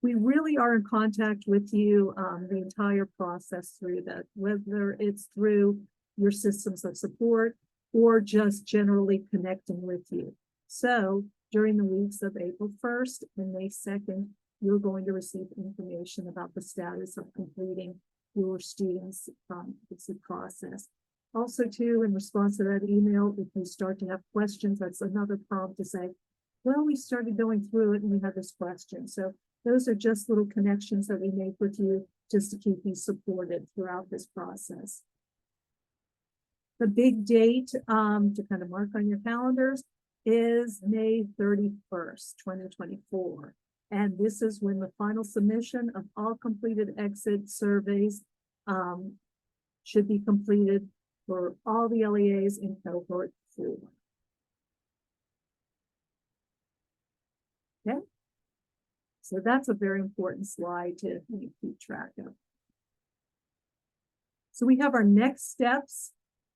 we really are in contact with you the entire process through that, whether it's through your systems of support or just generally connecting with you. So during the weeks of April 1st and May 2nd, you're going to receive information about the status of completing your students' exit process. Also, too, in response to that email, if you start to have questions, that's another prompt to say, well, we started going through it and we have this question. So those are just little connections that we make with you just to keep you supported throughout this process. The big date to kind of mark on your calendars is May 31st, 2024. And this is when the final submission of all completed exit surveys should be completed for all the LEAs in cohort 4. Okay. So that's a very important slide to keep track of. So we have our next steps.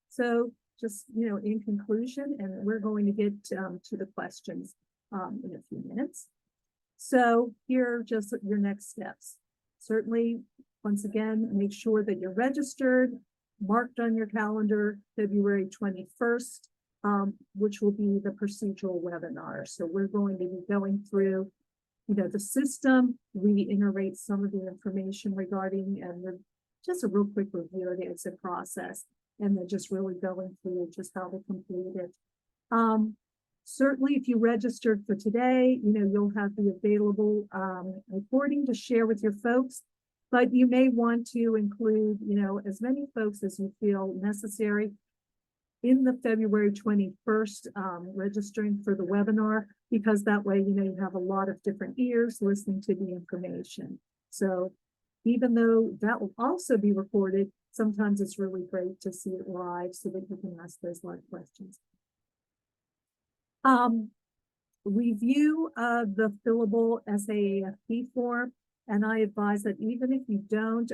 So just, in conclusion, and we're going to get to the questions in a few minutes. So here are just your next steps. Certainly, once again, make sure that you're registered, marked on your calendar, February 21st, which will be the procedural webinar. So we're going to be going through, the system, reiterate some of the information regarding, and just a real quick review of the exit process, and then just really going through just how to complete it. Certainly, if you registered for today, you'll have the available recording to share with your folks, but you may want to include, as many folks as you feel necessary in the February 21st registering for the webinar, because that way, you have a lot of different ears listening to the information. So even though that will also be recorded, sometimes it's really great to see it live so that you can ask those live questions. Review of the fillable SAAFP form. And I advise that even if you don't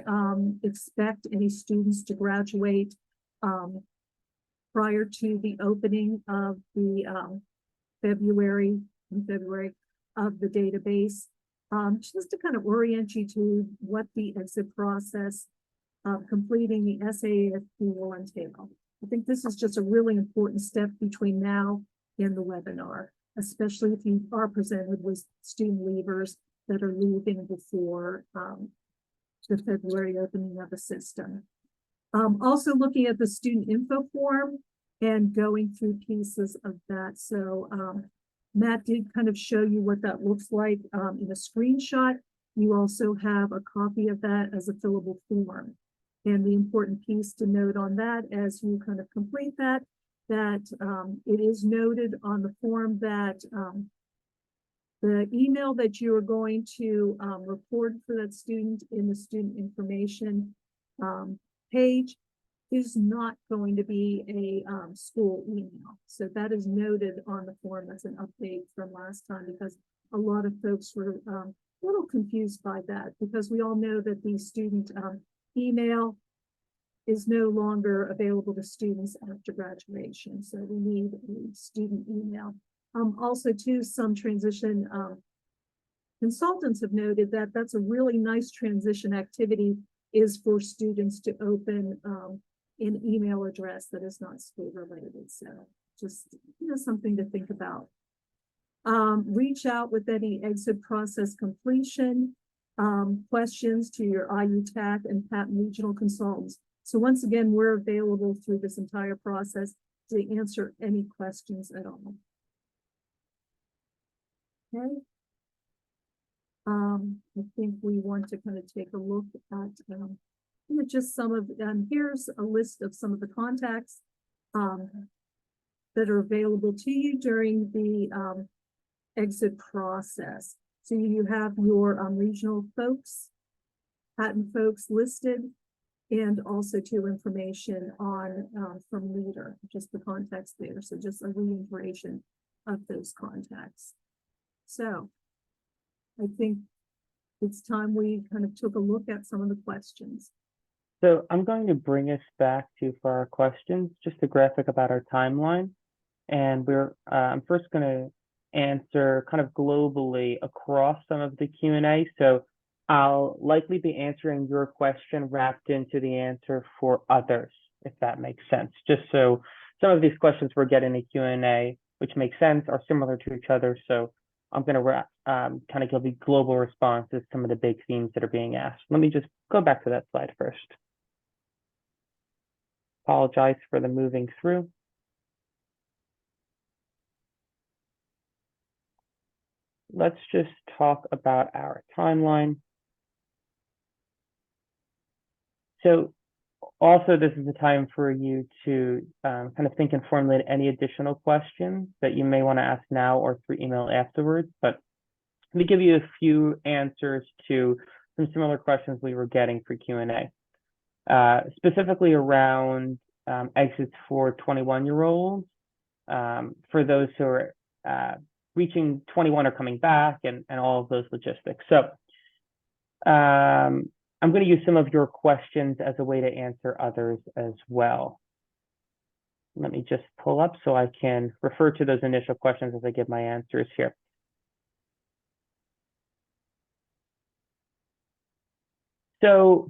expect any students to graduate prior to the opening of the February of the database, just to kind of orient you to what the exit process of completing the SAAFP will entail. I think this is just a really important step between now and the webinar, especially if you are presented with student leavers that are leaving before the February opening of the system. Also looking at the student info form and going through pieces of that. So Matt did kind of show you what that looks like in a screenshot. You also have a copy of that as a fillable form. And the important piece to note on that as you kind of complete that it is noted on the form that the email that you are going to record for that student in the student information page is not going to be a school email. So that is noted on the form. That's an update from last time, because a lot of folks were a little confused by that, because we all know that the student email is no longer available to students after graduation. So we need a student email. Also too, some transition consultants have noted that that's a really nice transition activity, is for students to open an email address that is not school related. So just something to think about. Reach out with any exit process completion questions to your IU TAC and PaPOS regional consultants. So once again, we're available through this entire process to answer any questions at all. Okay. I think we want to kind of take a look at just some of, here's a list of some of the contacts that are available to you during the exit process. So you have your regional folks, patent folks listed, and also too information on from leader, just the contacts there. So just a reiteration of those contacts. So I think it's time we kind of took a look at some of the questions. So I'm going to bring us back to, for our questions, just a graphic about our timeline. And I'm first going to answer kind of globally across some of the Q&A. So I'll likely be answering your question wrapped into the answer for others, if that makes sense. Just so some of these questions we're getting in Q&A, which makes sense, are similar to each other. So I'm going to kind of give you global responses to some of the big themes that are being asked. Let me just go back to that slide first. Apologize for the moving through. Let's just talk about our timeline. So also, this is the time for you to kind of think and formulate any additional questions that you may want to ask now or through email afterwards. But let me give you a few answers to some similar questions we were getting for Q&A, specifically around exits for 21-year-olds, for those who are reaching 21 or coming back, and all of those logistics. So I'm going to use some of your questions as a way to answer others as well. Let me just pull up so I can refer to those initial questions as I give my answers here. So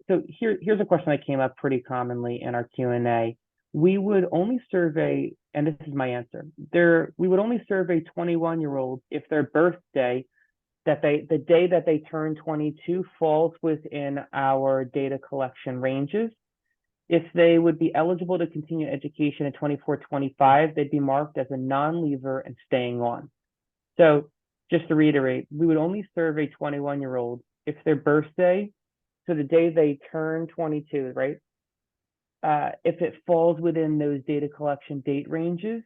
here's a question that came up pretty commonly in our Q&A. We would only survey, and this is my answer, we would only survey 21-year-olds if their birthday, the day that they turn 22, falls within our data collection ranges. If they would be eligible to continue education at 24-25, they'd be marked as a non-leaver and staying on. So just to reiterate, we would only serve a 21-year-old if their birthday, so the day they turn 22, right? If it falls within those data collection date ranges,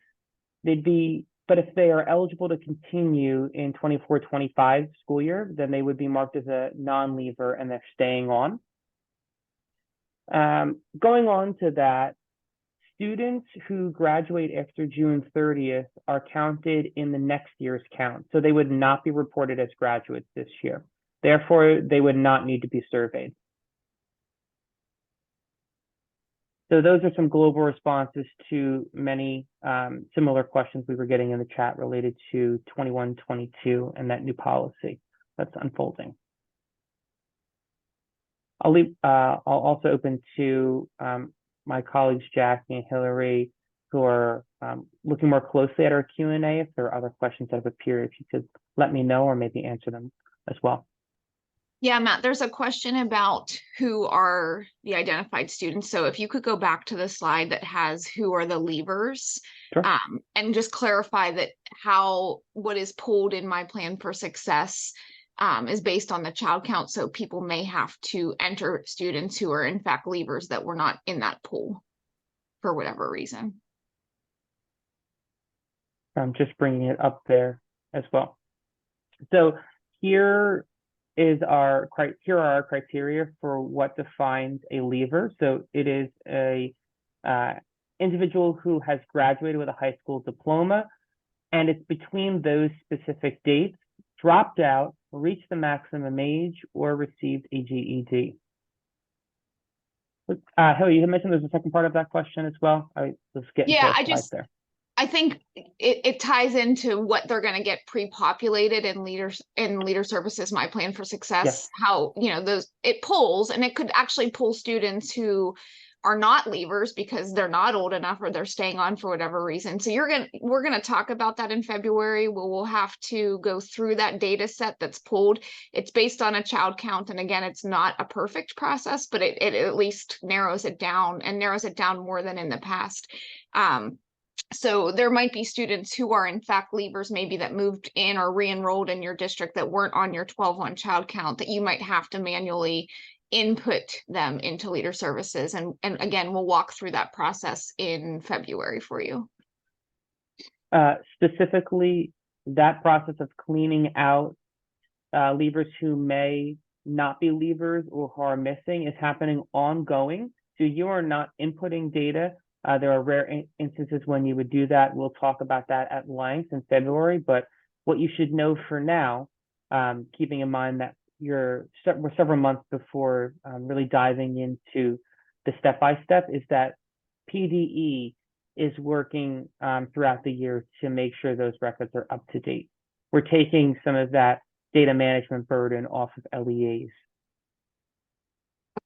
they'd be, but if they are eligible to continue in 24-25 school year, then they would be marked as a non-leaver and they're staying on. Going on to that, students who graduate after June 30th are counted in the next year's count. So they would not be reported as graduates this year. Therefore, they would not need to be surveyed. So those are some global responses to many similar questions we were getting in the chat related to 21-22 and that new policy that's unfolding. I'll also open to my colleagues Jackie and Hillary, who are looking more closely at our Q&A. If there are other questions that have appeared, if you could let me know or maybe answer them as well. Yeah, Matt, there's a question about who are the identified students. So if you could go back to the slide that has who are the leavers, Sure. And just clarify that what is pulled in my plan for success is based on the child count. So people may have to enter students who are in fact leavers that were not in that pool for whatever reason. I'm just bringing it up there as well. So here are our criteria for what defines a leaver. So it is a individual who has graduated with a high school diploma, and it's between those specific dates, dropped out, reached the maximum age, or received a GED. Hillary, you had mentioned there's a second part of that question as well. I was getting there. I think it ties into what they're going to get pre-populated in leader services, my plan for success. Yes. How, it pulls, and it could actually pull students who are not leavers because they're not old enough or they're staying on for whatever reason. So we're going to talk about that in February. We'll have to go through that data set that's pulled. It's based on a child count. And again, it's not a perfect process, but it at least narrows it down more than in the past. So there might be students who are in fact leavers, maybe that moved in or re-enrolled in your district that weren't on your 12-1 child count, that you might have to manually input them into leader services. And again, we'll walk through that process in February for you. Specifically, that process of cleaning out leavers who may not be leavers or who are missing is happening ongoing. So you are not inputting data. There are rare instances when you would do that. We'll talk about that at length in February, but what you should know for now, keeping in mind that we're several months before really diving into the step-by-step, is that PDE is working throughout the year to make sure those records are up to date. We're taking some of that data management burden off of LEAs.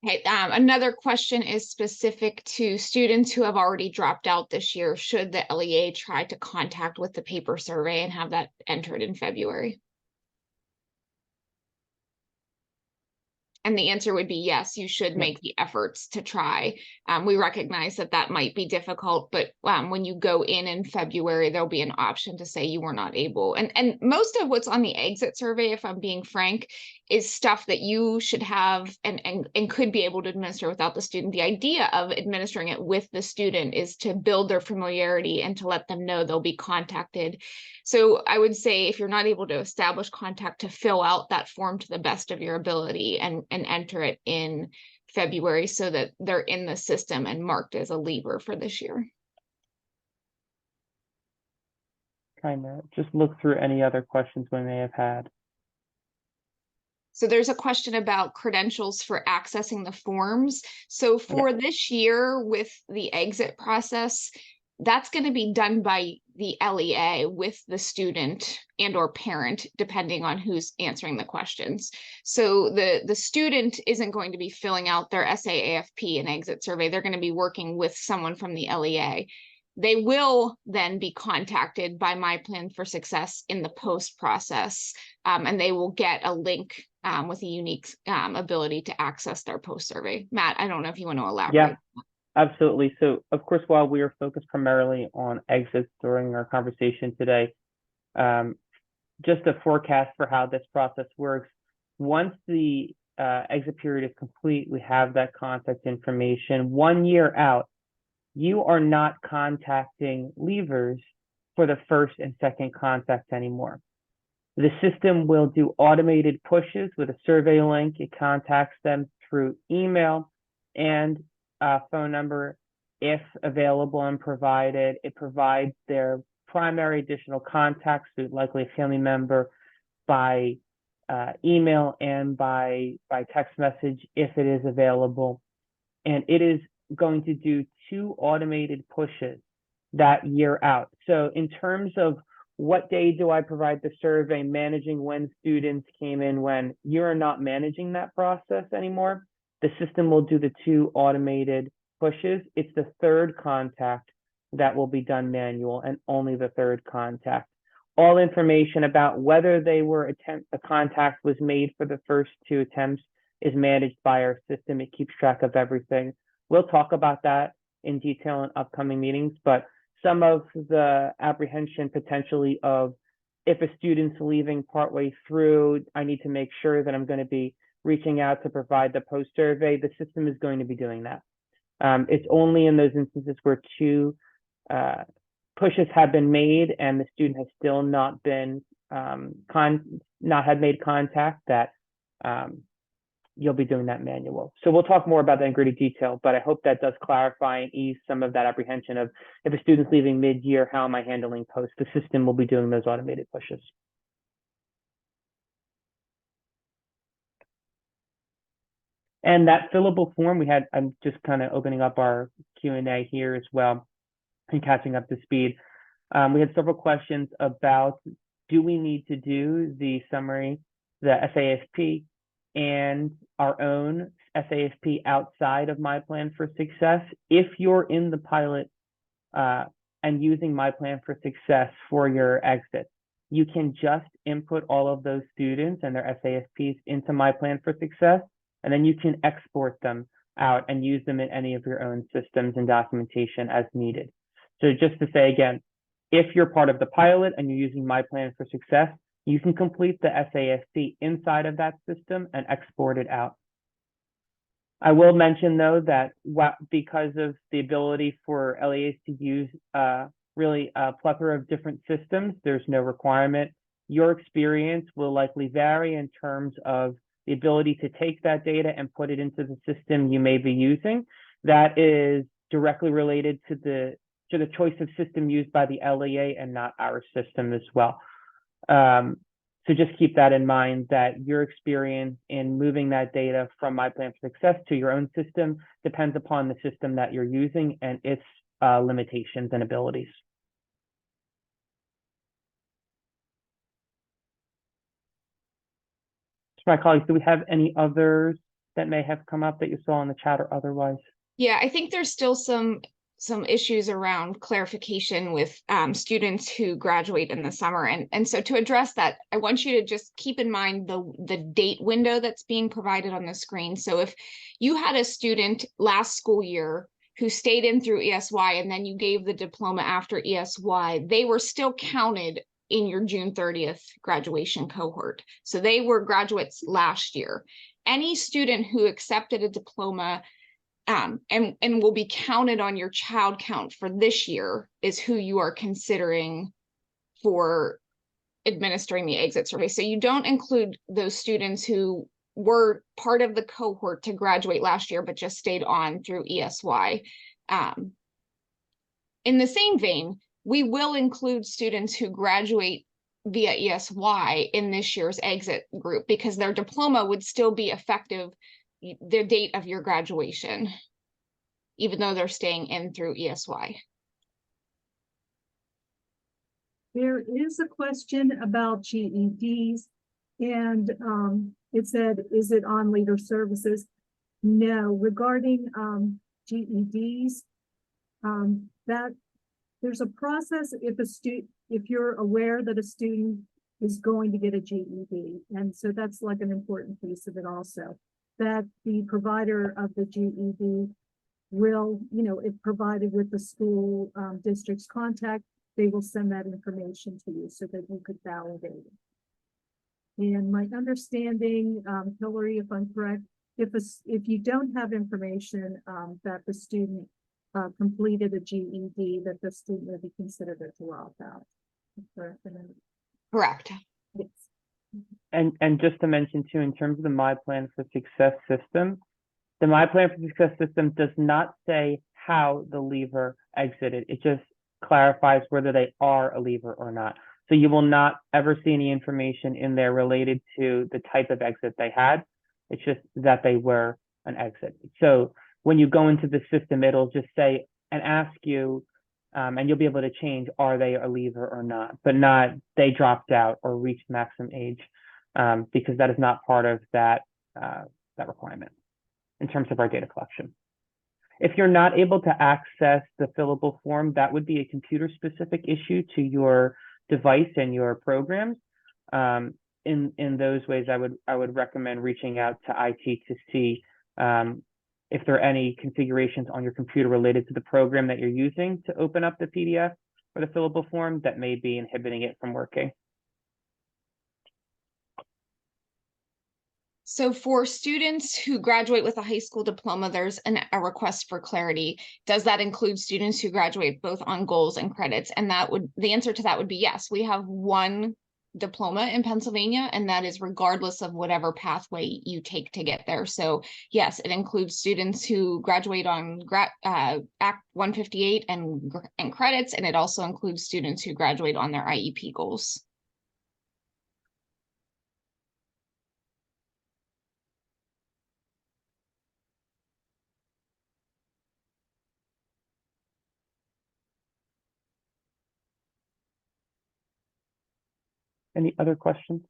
Okay, another question is specific to students who have already dropped out this year. Should the LEA try to contact with the paper survey and have that entered in February? And the answer would be yes, you should make the efforts to try. We recognize that might be difficult, but when you go in February, there'll be an option to say you were not able. And most of what's on the exit survey, if I'm being frank, is stuff that you should have and could be able to administer without the student. The idea of administering it with the student is to build their familiarity and to let them know they'll be contacted. So I would say if you're not able to establish contact, to fill out that form to the best of your ability and enter it in February so that they're in the system and marked as a leaver for this year. Trying to just look through any other questions we may have had. So there's a question about credentials for accessing the forms. So for this year with the exit process, that's going to be done by the LEA with the student and or parent, depending on who's answering the questions. So the student isn't going to be filling out their SAAFP and exit survey. They're going to be working with someone from the LEA. They will then be contacted by My Plan for Success in the post process, and they will get a link with a unique ability to access their post survey. Matt, I don't know if you want to elaborate. Yeah. Absolutely. So, of course, while we are focused primarily on exits during our conversation today, um, just a forecast for how this process works. Once the exit period is complete, we have that contact information. 1 year out, you are not contacting leavers for the first and second contact anymore. The system will do automated pushes with a survey link. It contacts them through email and phone number if available and provided. It provides their primary additional contacts, so likely a family member, by email and by text message if it is available. And it is going to do 2 automated pushes that year out. So in terms of what day do I provide the survey, managing when students came in, when you're not managing that process anymore, the system will do the 2 automated pushes. It's the third contact that will be done manual, and only the third contact. All information about whether a contact was made for the first 2 attempts is managed by our system. It keeps track of everything. We'll talk about that in detail in upcoming meetings, but some of the apprehension potentially of if a student's leaving partway through, I need to make sure that I'm going to be reaching out to provide the post survey. The system is going to be doing that. It's only in those instances where 2 pushes have been made and the student has still not been not had made contact that you'll be doing that manual. So we'll talk more about that in greater detail, but I hope that does clarify and ease some of that apprehension of if a student's leaving mid-year, how am I handling post? The system will be doing those automated pushes. And that fillable form we had, I'm just kind of opening up our Q&A here as well and catching up to speed. We had several questions about, do we need to do the summary, the SASP, and our own SASP outside of My Plan for Success? If you're in the pilot and using My Plan for Success for your exit, you can just input all of those students and their SASPs into My Plan for Success, and then you can export them out and use them in any of your own systems and documentation as needed. So just to say again, if you're part of the pilot and you're using My Plan for Success, you can complete the SASP inside of that system and export it out. I will mention, though, that because of the ability for LEAs to use really a plethora of different systems, there's no requirement. Your experience will likely vary in terms of the ability to take that data and put it into the system you may be using. That is directly related to the choice of system used by the LEA and not our system as well. So just keep that in mind, that your experience in moving that data from My Plan for Success to your own system depends upon the system that you're using and its limitations and abilities. So my colleagues, do we have any others that may have come up that you saw in the chat or otherwise? Yeah, I think there's still some issues around clarification with students who graduate in the summer. And so to address that, I want you to just keep in mind the date window that's being provided on the screen. So if you had a student last school year who stayed in through ESY and then you gave the diploma after ESY, they were still counted in your June 30th graduation cohort. So they were graduates last year. Any student who accepted a diploma and will be counted on your child count for this year is who you are considering for administering the exit survey. So you don't include those students who were part of the cohort to graduate last year, but just stayed on through ESY. In the same vein, we will include students who graduate via ESY in this year's exit group because their diploma would still be effective the date of your graduation, even though they're staying in through ESY. There is a question about GEDs, and it said, is it on Leader Services? No, regarding GEDs, that there's a process if you're aware that a student is going to get a GED, and so that's like an important piece of it also, that the provider of the GED will, if provided with the school district's contact, they will send that information to you so that you could validate it. And my understanding, Hillary, if I'm correct, if you don't have information that the student completed a GED, that the student will be considered a dropout. Correct? Correct. Yes. And just to mention too, in terms of the My Plan for Success system, the My Plan for Success system does not say how the leaver exited. It just clarifies whether they are a leaver or not. So you will not ever see any information in there related to the type of exit they had. It's just that they were an exit. So when you go into the system, it'll just say and ask you, and you'll be able to change, are they a leaver or not, but not they dropped out or reached maximum age, because that is not part of that requirement in terms of our data collection. If you're not able to access the fillable form, that would be a computer specific issue to your device and your programs. In those ways, I would recommend reaching out to IT to see if there are any configurations on your computer related to the program that you're using to open up the PDF or the fillable form that may be inhibiting it from working. So for students who graduate with a high school diploma, there's a request for clarity. Does that include students who graduate both on goals and credits? And the answer to that would be yes. We have one diploma in Pennsylvania, and that is regardless of whatever pathway you take to get there. So yes, it includes students who graduate on Act 158 and credits, and it also includes students who graduate on their IEP goals. Any other questions?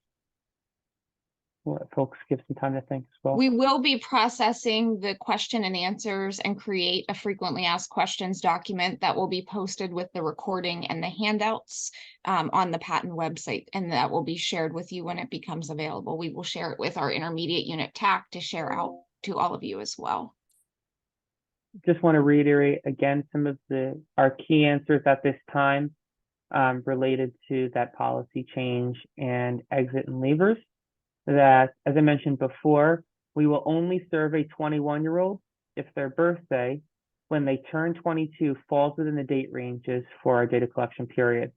We'll let folks give some time to think as well. We will be processing the question and answers and create a frequently asked questions document that will be posted with the recording and the handouts on the patent website, and that will be shared with you when it becomes available. We will share it with our intermediate unit TAC to share out to all of you as well. Just want to reiterate again some of our key answers at this time related to that policy change and exit and leavers. That, as I mentioned before, we will only survey 21-year-olds if their birthday, when they turn 22, falls within the date ranges for our data collection period.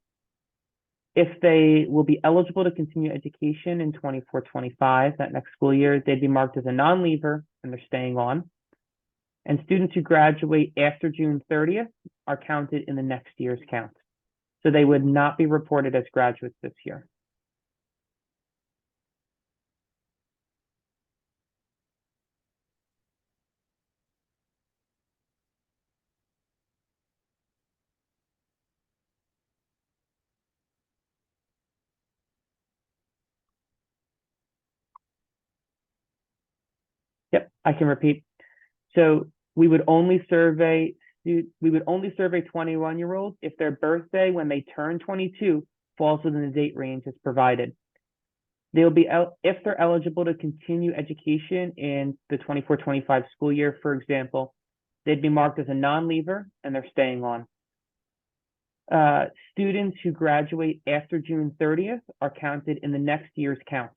If they will be eligible to continue education in 24-25, that next school year, they'd be marked as a non-leaver and they're staying on. And students who graduate after June 30th are counted in the next year's count. So they would not be reported as graduates this year. Yep, I can repeat. So we would only survey 21-year-olds if their birthday when they turn 22 falls within the date range as provided. They'll be if they're eligible to continue education in the 24-25 school year, for example, they'd be marked as a non-leaver and they're staying on. Students who graduate after June 30th are counted in the next year's count.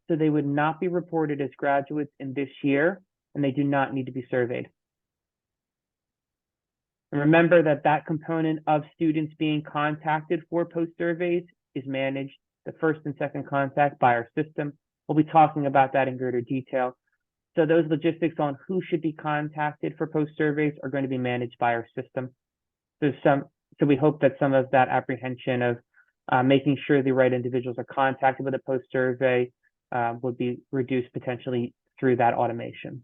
So they would not be reported as graduates in this year, and they do not need to be surveyed. And remember that component of students being contacted for post surveys is managed, the first and second contact, by our system. We'll be talking about that in greater detail. So those logistics on who should be contacted for post surveys are going to be managed by our system. So we hope that some of that apprehension of making sure the right individuals are contacted with a post survey would be reduced potentially through that automation.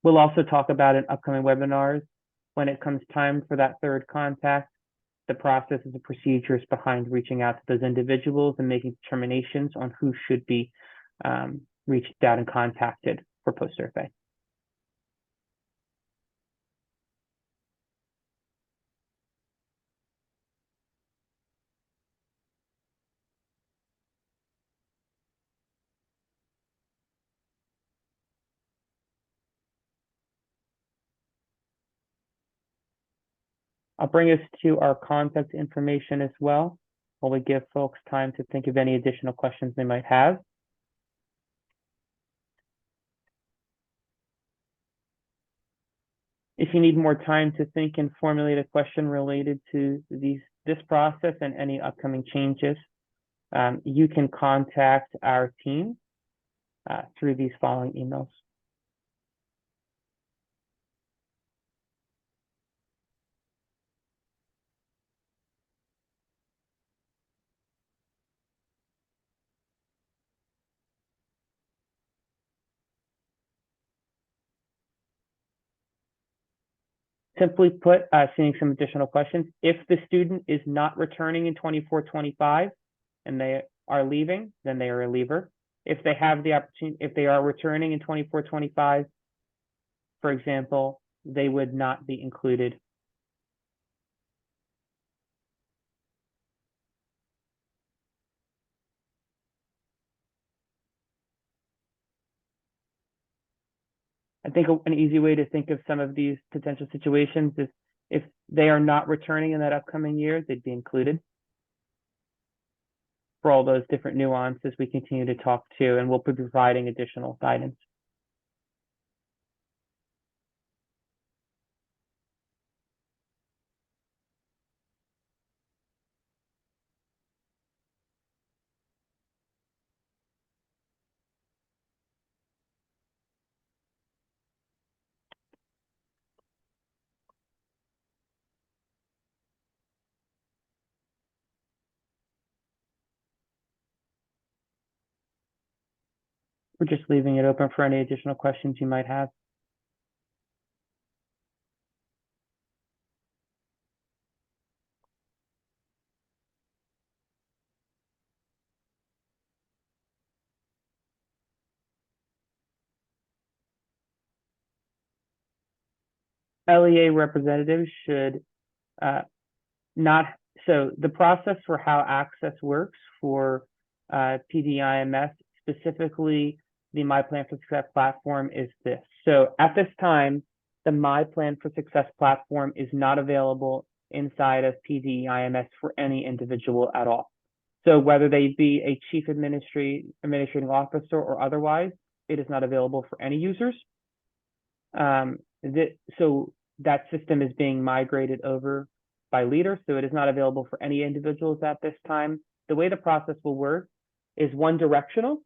We'll also talk about in upcoming webinars when it comes time for that third contact, the processes and procedures behind reaching out to those individuals and making determinations on who should be reached out and contacted for post survey. I'll bring us to our contact information as well, while we give folks time to think of any additional questions they might have. If you need more time to think and formulate a question related to this process and any upcoming changes, you can contact our team through these following emails. Simply put, seeing some additional questions. If the student is not returning in 24-25 and they are leaving, then they are a leaver. If they have the opportunity, if they are returning in 24-25, for example, they would not be included. I think an easy way to think of some of these potential situations is if they are not returning in that upcoming year, they'd be included. For all those different nuances we continue to talk to, and we'll be providing additional guidance. We're just leaving it open for any additional questions you might have. LEA representatives should not, so the process for how access works for PDIMS, specifically the My Plan for Success platform, is this. So at this time, the My Plan for Success platform is not available inside of PDIMS for any individual at all. So whether they be a chief administrating officer or otherwise, it is not available for any users. So that system is being migrated over by leader, so it is not available for any individuals at this time. The way the process will work is one directional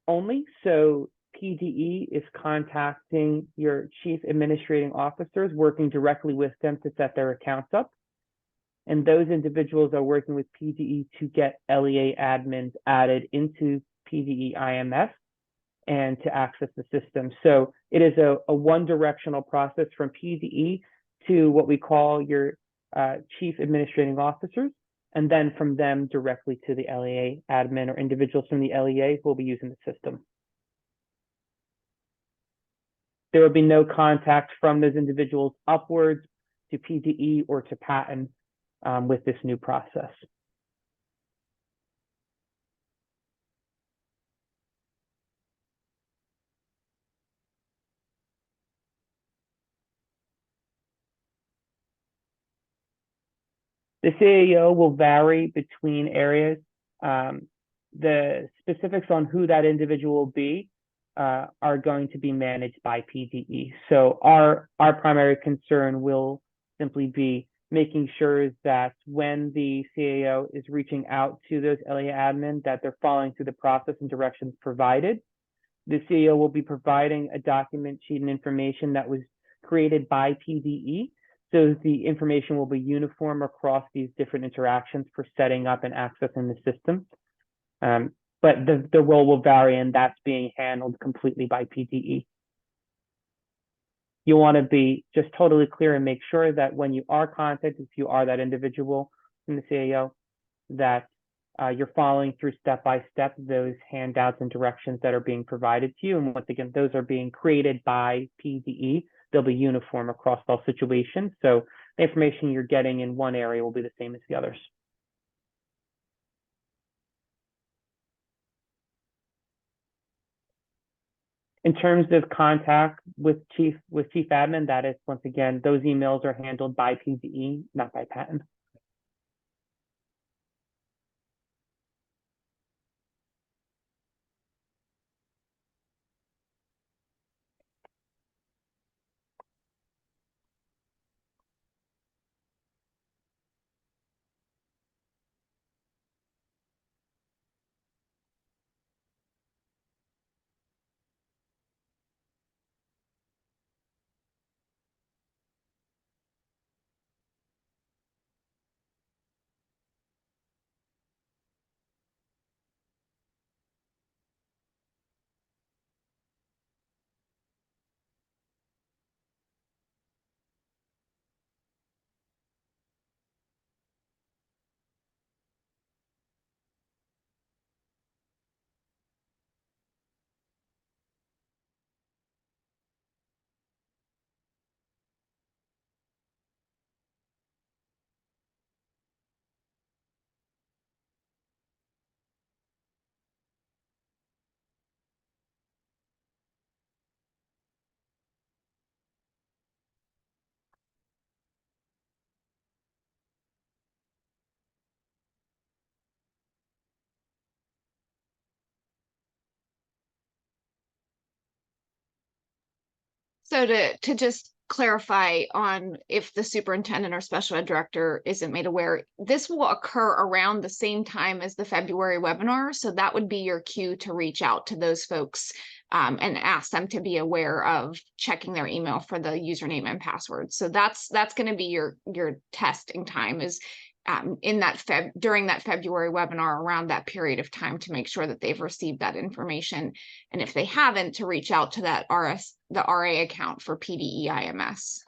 only. So PDE is contacting your chief administrating officers, working directly with them to set their accounts up. And those individuals are working with PDE to get LEA admins added into PDE IMS and to access the system. So it is a one-directional process from PDE to what we call your chief administrating officers, and then from them directly to the LEA admin or individuals from the LEA who will be using the system. There will be no contact from those individuals upwards to PDE or to Patent with this new process. The CAO will vary between areas. The specifics on who that individual will be are going to be managed by PDE. So our primary concern will simply be making sure that when the CAO is reaching out to those LEA admin, that they're following through the process and directions provided. The CAO will be providing a document sheet and information that was created by PDE. So the information will be uniform across these different interactions for setting up and accessing the system. But the role will vary, and that's being handled completely by PDE. You want to be just totally clear and make sure that when you are contacted, if you are that individual in the CAO, that you're following through step by step those handouts and directions that are being provided to you. And once again, those are being created by PDE. They'll be uniform across all situations. So the information you're getting in one area will be the same as the others. In terms of contact with chief admin, that is, once again, those emails are handled by PDE, not by Patton. So to just clarify on if the superintendent or special ed director isn't made aware, this will occur around the same time as the February webinar. So that would be your cue to reach out to those folks and ask them to be aware of checking their email for the username and password. So that's going to be your testing time, is in that during that February webinar, around that period of time, to make sure that they've received that information. And if they haven't, to reach out to that the RA account for PDE IMS.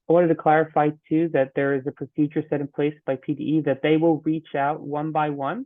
I wanted to clarify too that there is a procedure set in place by PDE that they will reach out one by one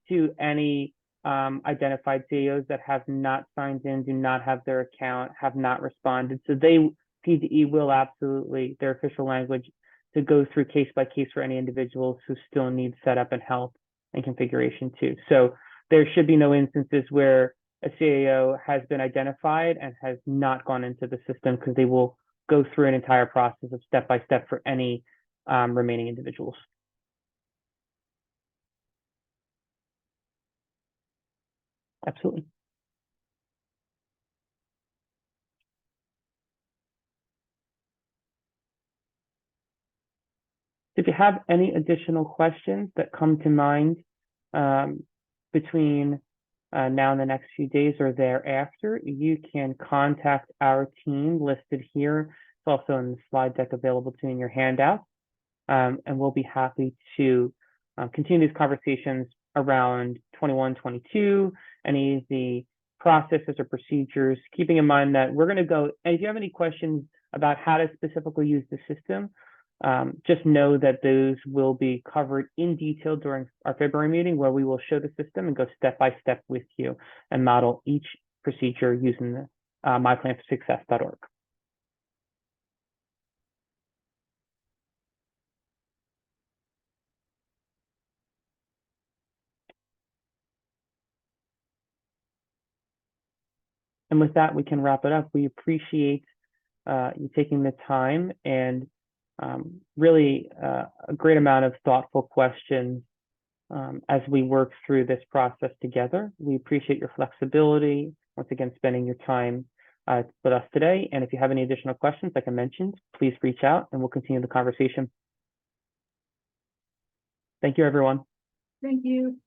to any identified CEOs that have not signed in, do not have their account, have not responded. So PDE will absolutely, their official language, to go through case by case for any individuals who still need setup and help and configuration too. So there should be no instances where a CAO has been identified and has not gone into the system, because they will go through an entire process of step by step for any remaining individuals. Absolutely. If you have any additional questions that come to mind between now and the next few days or thereafter, you can contact our team listed here. It's also in the slide deck available to you in your handout. And we'll be happy to continue these conversations around 21, 22, any of the processes or procedures, keeping in mind that we're going to go, and if you have any questions about how to specifically use the system, just know that those will be covered in detail during our February meeting, where we will show the system and go step by step with you and model each procedure using the myplanforsuccess.org. And with that, we can wrap it up. We appreciate you taking the time and really a great amount of thoughtful questions as we work through this process together. We appreciate your flexibility, once again, spending your time with us today. And if you have any additional questions, like I mentioned, please reach out and we'll continue the conversation. Thank you, everyone. Thank you.